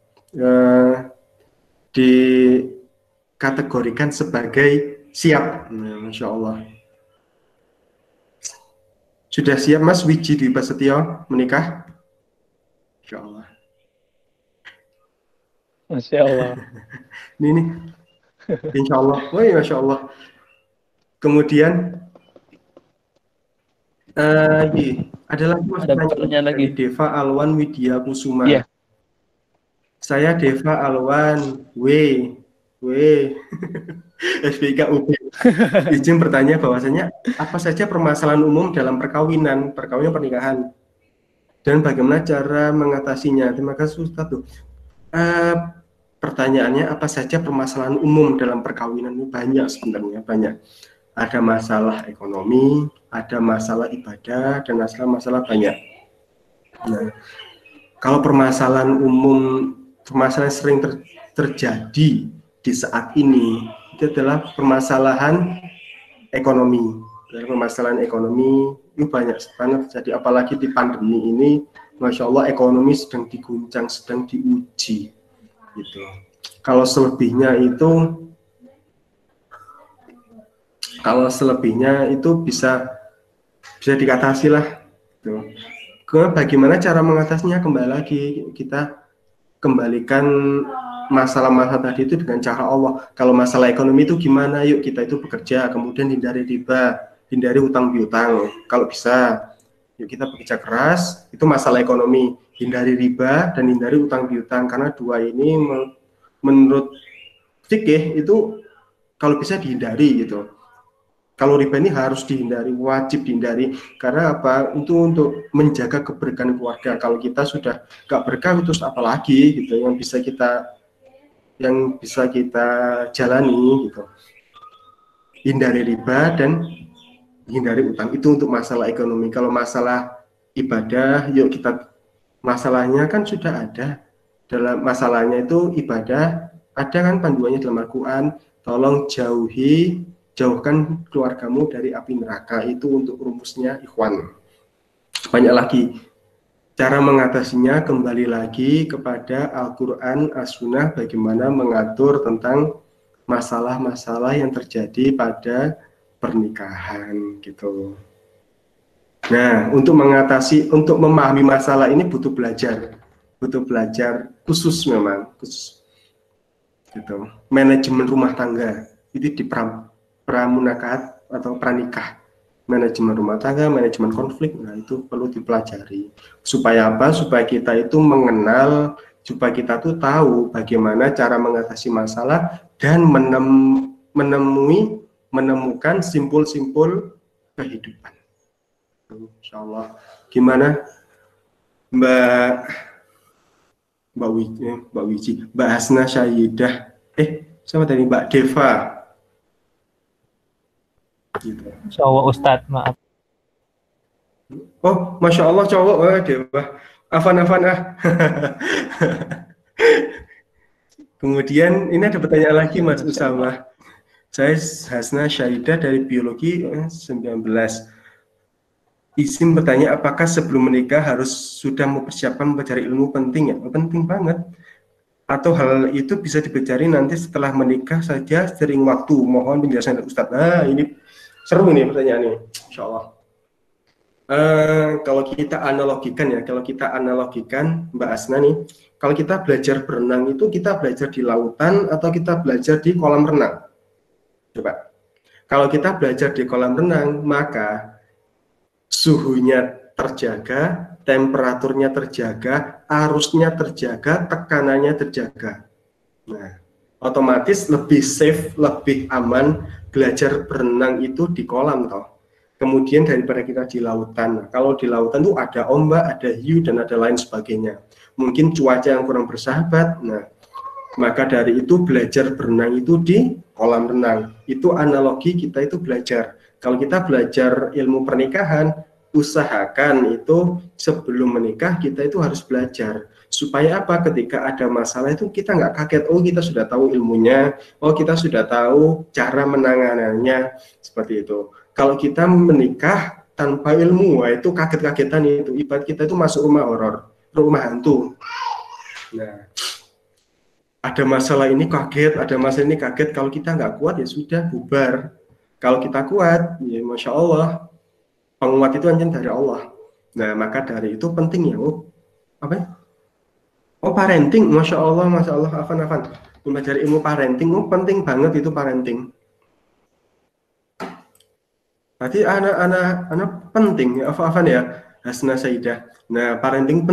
Dikategorikan sebagai siap. Masya Allah. Sudah siap Mas Wiji Dwi Prasetyo menikah? Masya Allah. Masya Allah. Ini Insya Allah. Oh iya, Masya Allah. Kemudian ada lagi Mas pertanyaan dari lagi. Deva Alwan Widya Kusuma. Iya. Saya Deva Alwan SBK UB. Izin bertanya bahwasanya apa saja permasalahan umum dalam perkawinan pernikahan dan bagaimana cara mengatasinya. Terima kasih Ustaz. Pertanyaannya apa saja permasalahan umum dalam perkawinan? Ini banyak sebenarnya, banyak. Ada masalah ekonomi, ada masalah ibadah, dan masalah banyak. Nah, kalau permasalahan umum, permasalahan sering terjadi di saat ini, itu adalah permasalahan ekonomi. Permasalahan ekonomi itu banyak banget terjadi, apalagi di pandemi ini, Masya Allah ekonomi sedang diguncang, sedang diuji. Gitu. Kalau selebihnya itu bisa dikatasi lah. Gitu. Bagaimana cara mengatasinya? Kembali lagi kita kembalikan masalah-masalah tadi itu dengan cara Allah. Kalau masalah ekonomi itu gimana? Yuk kita itu bekerja, kemudian hindari riba, hindari hutang piutang. Kalau bisa, yuk kita bekerja keras. Itu masalah ekonomi. Hindari riba dan hindari hutang piutang, karena dua ini menurut fikih itu kalau bisa dihindari gitu. Kalau riba ini harus dihindari, wajib dihindari, karena apa? Itu untuk menjaga keberkahan keluarga. Kalau kita sudah gak berkah, terus apalagi gitu yang bisa kita jalani gitu. Hindari riba dan hindari utang, itu untuk masalah ekonomi. Kalau masalah ibadah, yuk kita, masalahnya kan sudah ada. Dalam masalahnya itu ibadah, ada kan panduannya dalam Al-Quran, tolong jauhkan keluargamu dari api neraka. Itu untuk rumusnya ikhwan. Banyak lagi cara mengatasinya, kembali lagi kepada Al-Quran, As-Sunnah, bagaimana mengatur tentang masalah-masalah yang terjadi pada pernikahan gitu. Nah, untuk memahami masalah ini butuh belajar khusus, memang khusus gitu. Manajemen rumah tangga itu di pramunakaat atau pranikah, manajemen rumah tangga, manajemen konflik. Nah, itu perlu dipelajari supaya apa? Supaya kita itu mengenal, supaya kita tuh tahu bagaimana cara mengatasi masalah dan menemukan simpul-simpul kehidupan. Insya Allah. Gimana Mbak Wiji, Mbak Hasna Syahidah, siapa tadi, Mbak Deva gitu. Cowok Ustadz, maaf. Oh, Masya Allah cowok, Dewa. Afan. Kemudian ini ada pertanyaan lagi Mas Usama. Saya Hasna Syahidah dari Biologi 19. Izin bertanya, apakah sebelum menikah harus sudah mempersiapkan mempelajari ilmu penting ya? Penting banget. Atau hal itu bisa dipelajari nanti setelah menikah saja sering waktu. Mohon penjelasan dari Ustadz. Nah, ini seru nih pertanyaannya. Insya Allah. Kalau kita analogikan Mbak Asna nih, kalau kita belajar berenang itu kita belajar di lautan atau kita belajar di kolam renang? Coba. Kalau kita belajar di kolam renang, maka suhunya terjaga, temperaturnya terjaga, arusnya terjaga, tekanannya terjaga. Nah, otomatis lebih safe, lebih aman belajar berenang itu di kolam toh. Kemudian daripada kita di lautan. Nah, kalau di lautan tuh ada ombak, ada hiu dan ada lain sebagainya. Mungkin cuaca yang kurang bersahabat. Nah, maka dari itu belajar berenang itu di kolam renang. Itu analogi kita itu belajar. Kalau kita belajar ilmu pernikahan, usahakan itu sebelum menikah kita itu harus belajar. Supaya apa? Ketika ada masalah itu kita nggak kaget, oh kita sudah tahu ilmunya, oh kita sudah tahu cara menanganannya, seperti itu. Kalau kita menikah tanpa ilmu, wah itu kaget-kagetan itu. Ibarat kita itu masuk rumah horor, rumah hantu. Nah, ada masalah ini kaget, ada masalah ini kaget. Kalau kita nggak kuat ya sudah bubar. Kalau kita kuat, ya masya Allah, penguat itu hanya dari Allah. Nah maka dari itu penting ya, apa ya? Oh parenting, masya Allah, Afan. Mempelajari ilmu parenting, penting banget itu parenting. Berarti anak penting, Afan ya, Hasna Saidah. Nah parenting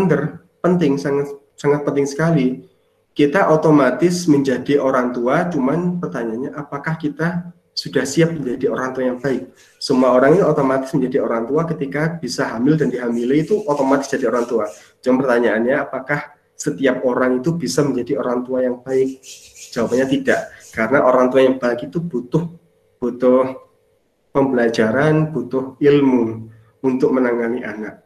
penting, sangat penting sekali. Kita otomatis menjadi orang tua, cuman pertanyaannya apakah kita sudah siap menjadi orang tua yang baik? Semua orang ini otomatis menjadi orang tua ketika bisa hamil dan dihamili itu otomatis jadi orang tua. Cuma pertanyaannya apakah setiap orang itu bisa menjadi orang tua yang baik? Jawabannya tidak, karena orang tua yang baik itu butuh pembelajaran, butuh ilmu untuk menangani anak.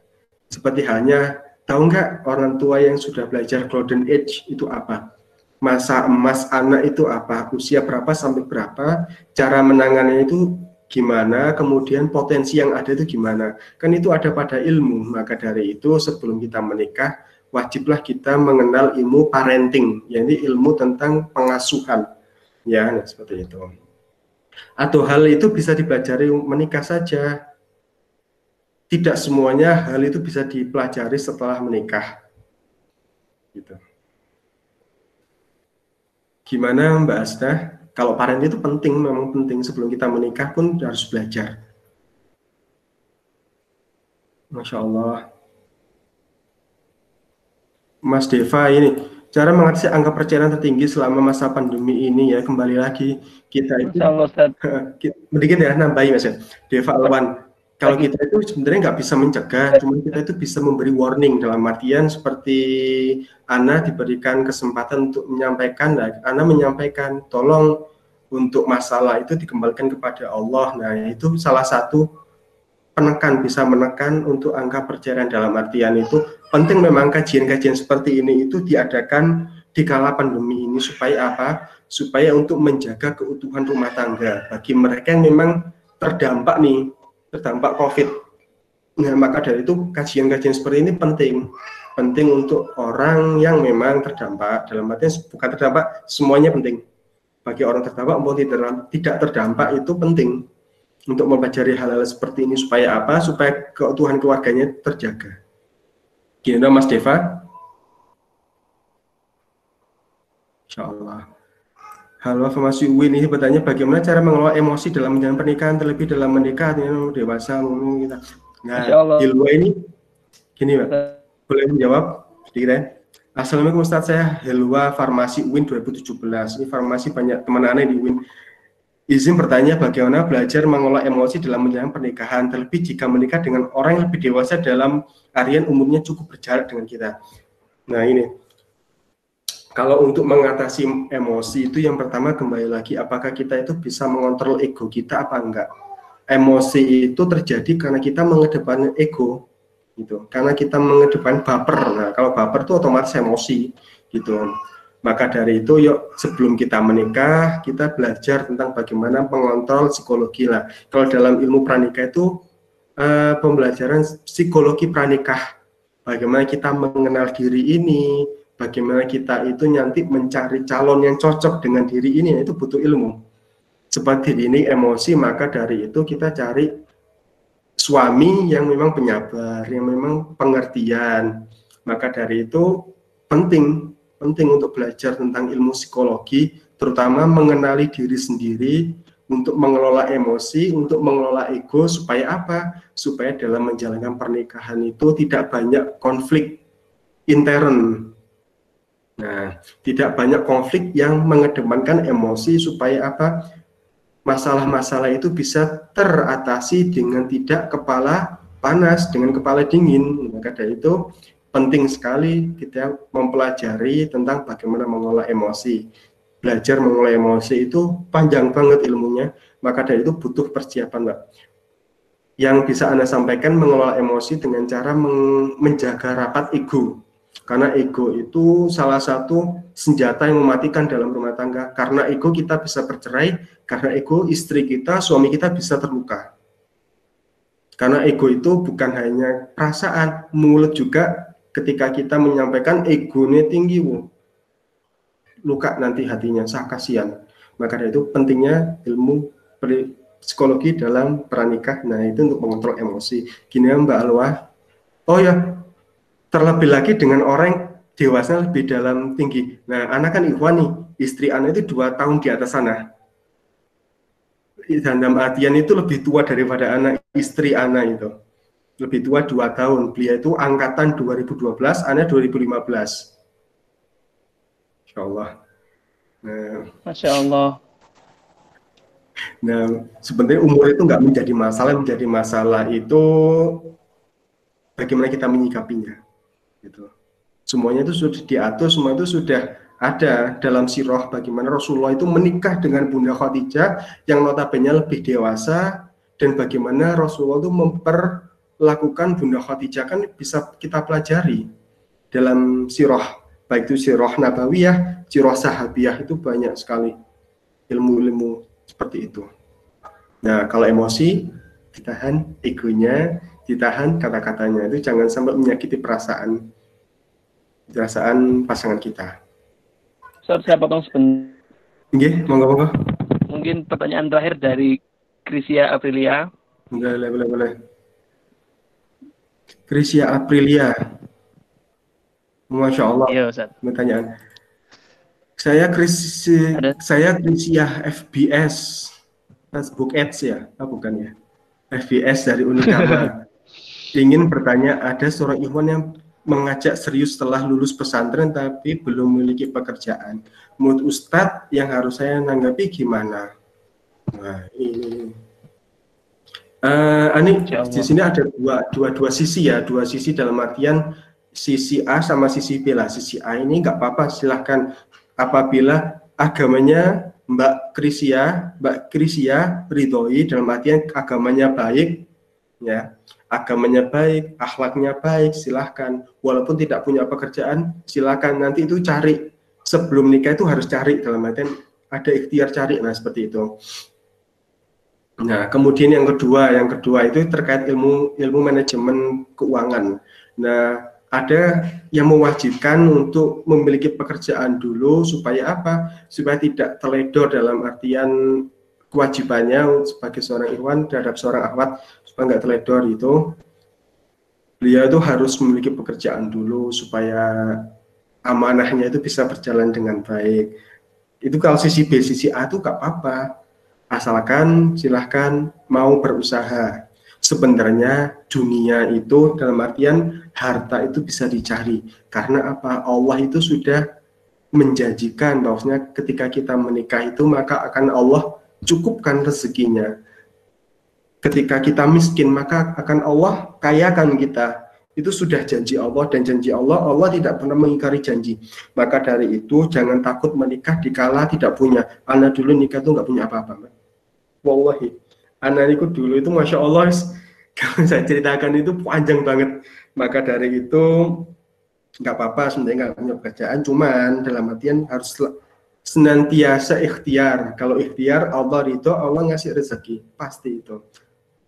Seperti halnya, tahu nggak orang tua yang sudah belajar golden age itu apa? Masa emas anak itu apa? Usia berapa sampai berapa? Cara menangannya itu gimana? Kemudian potensi yang ada itu gimana? Kan itu ada pada ilmu. Maka dari itu sebelum kita menikah, wajiblah kita mengenal ilmu parenting, yaitu ilmu tentang pengasuhan. Ya, nah, seperti itu. Atau hal itu bisa dipelajari menikah saja. Tidak semuanya hal itu bisa dipelajari setelah menikah. Gitu. Gimana Mbak Asta? Kalau parenting itu penting, memang penting. Sebelum kita menikah pun harus belajar. Masya Allah. Mas Deva ini, cara mengatasi angka perceraian tertinggi selama masa pandemi ini ya, kembali lagi. Kita itu, sedikit ya, nambahin Mas ya. Deva Alwan. Kalau kita itu sebenarnya nggak bisa mencegah, cuma kita itu bisa memberi warning dalam artian seperti Ana diberikan kesempatan untuk menyampaikan, Ana menyampaikan, tolong untuk masalah itu dikembalikan kepada Allah. Nah itu salah satu bisa menekan untuk angka perceraian dalam artian itu penting memang kajian-kajian seperti ini itu diadakan di kala pandemi ini supaya apa? Supaya untuk menjaga keutuhan rumah tangga bagi mereka yang memang terdampak COVID. Nah, maka dari itu kajian-kajian seperti ini penting untuk orang yang memang terdampak. Dalam artian bukan terdampak, semuanya penting. Bagi orang terdampak maupun tidak terdampak itu penting untuk mempelajari hal-hal seperti ini supaya apa? Supaya keutuhan keluarganya terjaga. Gimana Mas Deva? Insya Allah. Halo, Mas Win ini bertanya bagaimana cara mengelola emosi dalam menjalani pernikahan, terlebih dalam menikah dengan dewasa kita. Nah, Hilwa ini gini Pak, boleh menjawab sedikit ya? Assalamualaikum Ustaz, saya Hilwa Farmasi UIN 2017. Ini farmasi banyak teman aneh di UIN. Izin bertanya bagaimana belajar mengelola emosi dalam menjalani pernikahan, terlebih jika menikah dengan orang yang lebih dewasa dalam harian umurnya cukup berjarak dengan kita. Nah ini, kalau untuk mengatasi emosi itu yang pertama kembali lagi apakah kita itu bisa mengontrol ego kita apa enggak. Emosi itu terjadi karena kita mengedepankan ego gitu. Karena kita mengedepankan baper. Nah, kalau baper itu otomatis emosi gitu. Maka dari itu, yuk sebelum kita menikah, kita belajar tentang bagaimana mengontrol psikologi lah. Kalau dalam ilmu pranikah itu pembelajaran psikologi pranikah, bagaimana kita mengenal diri ini, bagaimana kita itu nanti mencari calon yang cocok dengan diri ini, itu butuh ilmu. Seperti ini emosi, maka dari itu kita cari suami yang memang penyabar, yang memang pengertian. Maka dari itu penting untuk belajar tentang ilmu psikologi, terutama mengenali diri sendiri, untuk mengelola emosi, untuk mengelola ego, supaya apa? Supaya dalam menjalankan pernikahan itu tidak banyak konflik intern. Nah, tidak banyak konflik yang mengedepankan emosi, supaya apa? Masalah-masalah itu bisa teratasi dengan tidak kepala panas, dengan kepala dingin. Maka dari itu penting sekali kita mempelajari tentang bagaimana mengolah emosi. Belajar mengolah emosi itu panjang banget ilmunya, maka dari itu butuh persiapan, Mbak. Yang bisa Anda sampaikan mengelola emosi dengan cara menjaga rapat ego. Karena ego itu salah satu senjata yang mematikan dalam rumah tangga. Karena ego kita bisa bercerai, karena ego istri kita, suami kita bisa terluka. Karena ego itu bukan hanya perasaan, mulut juga. Ketika kita menyampaikan egonya tinggi, luka nanti hatinya, kasihan. Maka dari itu pentingnya ilmu psikologi dalam pernikah. Nah, itu untuk mengontrol emosi. Gini ya Mbak Alwa. Oh ya, terlebih lagi dengan orang dewasa lebih dalam tinggi. Nah, anak kan ikhwan nih, istri anak itu 2 tahun di atas sana. Dan dalam artian itu lebih tua daripada anak istri anak itu. Lebih tua 2 tahun. Beliau itu angkatan 2012, anak 2015. Insya Allah. Nah, Masya Allah. Nah, sebenarnya umur itu nggak menjadi masalah. Menjadi masalah itu bagaimana kita menyikapinya. Gitu. Semuanya itu sudah diatur, semua itu sudah ada dalam sirah bagaimana Rasulullah itu menikah dengan Bunda Khadijah yang notabene lebih dewasa, dan bagaimana Rasulullah itu memperlakukan Bunda Khadijah, kan bisa kita pelajari dalam sirah, baik itu sirah nabawiyah, sirah sahabiyah, itu banyak sekali ilmu-ilmu seperti itu. Nah, kalau emosi ditahan, egonya ditahan, kata-katanya itu jangan sampai menyakiti perasaan pasangan kita. Saya potong sebentar. Nggih, monggo. Mungkin pertanyaan terakhir dari Krisia Aprilia. Boleh. Krisia Aprilia. Masya Allah. Iya, Ustaz. Pertanyaan. Saya Krisia FBS. Facebook Ads ya? Bukan ya. FBS dari Unikama. Ingin bertanya, ada seorang ikhwan yang mengajak serius setelah lulus pesantren tapi belum memiliki pekerjaan. Menurut Ustadz yang harus saya tanggapi gimana? Nah, ini di sini ada dua sisi ya, dua sisi dalam artian sisi A sama sisi B lah. Sisi A ini nggak apa-apa, silahkan apabila agamanya Mbak Krisia ridhoi, dalam artian agamanya baik, ya, agamanya baik, akhlaknya baik, silahkan. Walaupun tidak punya pekerjaan, silahkan. Nanti itu cari, sebelum nikah itu harus cari, dalam artian ada ikhtiar cari, nah seperti itu. Nah, kemudian yang kedua itu terkait ilmu manajemen keuangan. Nah, ada yang mewajibkan untuk memiliki pekerjaan dulu, supaya apa? Supaya tidak teledor dalam artian kewajibannya sebagai seorang ikhwan terhadap seorang akhwat, supaya nggak teledor itu. Beliau itu harus memiliki pekerjaan dulu supaya amanahnya itu bisa berjalan dengan baik. Itu kalau sisi B, sisi A itu nggak apa-apa. Asalkan silahkan mau berusaha. Sebenarnya dunia itu dalam artian harta itu bisa dicari. Karena apa? Allah itu sudah menjanjikan bahwasanya ketika kita menikah itu maka akan Allah cukupkan rezekinya. Ketika kita miskin maka akan Allah kayakan kita. Itu sudah janji Allah, dan janji Allah tidak pernah mengingkari janji. Maka dari itu jangan takut menikah dikala tidak punya. Ana dulu nikah itu nggak punya apa-apa, Mbak. Wallahi, anakku dulu itu Masya Allah, kalau saya ceritakan itu panjang banget. Maka dari itu nggak apa-apa sebenarnya nggak punya pekerjaan, cuman dalam artian harus senantiasa ikhtiar. Kalau ikhtiar Allah ridho, Allah ngasih rezeki, pasti itu.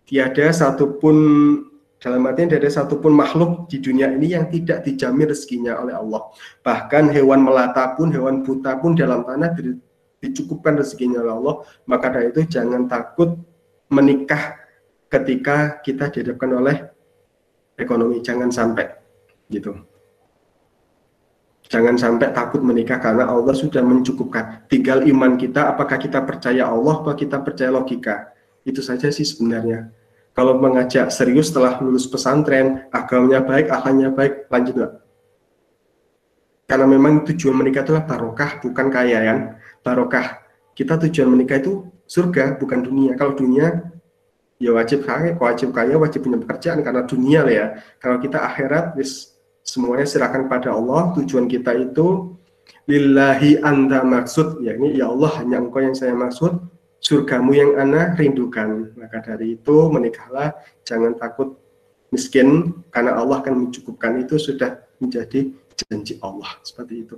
Tiada satupun, dalam artian tidak ada satupun makhluk di dunia ini yang tidak dijamin rezekinya oleh Allah. Bahkan hewan melata pun, hewan buta pun dalam tanah dicukupkan rezekinya oleh Allah. Maka dari itu jangan takut menikah ketika kita dihadapkan oleh ekonomi, jangan sampai gitu. Jangan sampai takut menikah karena Allah sudah mencukupkan. Tinggal iman kita, apakah kita percaya Allah atau kita percaya logika. Itu saja sih sebenarnya. Kalau mengajak serius setelah lulus pesantren, agamanya baik, akhlaknya baik, lanjut nggak? Karena memang tujuan menikah itulah barokah, bukan kaya kan? Barokah. Kita tujuan menikah itu surga, bukan dunia. Kalau dunia, ya wajib kaya, wajib punya pekerjaan karena dunia lah ya. Kalau kita akhirat, semuanya serahkan pada Allah. Tujuan kita itu lillahi anta maksud, yakni ya Allah hanya engkau yang saya maksud, surgamu yang ana rindukan. Maka dari itu menikahlah, jangan takut miskin karena Allah akan mencukupkan, itu sudah menjadi janji Allah seperti itu.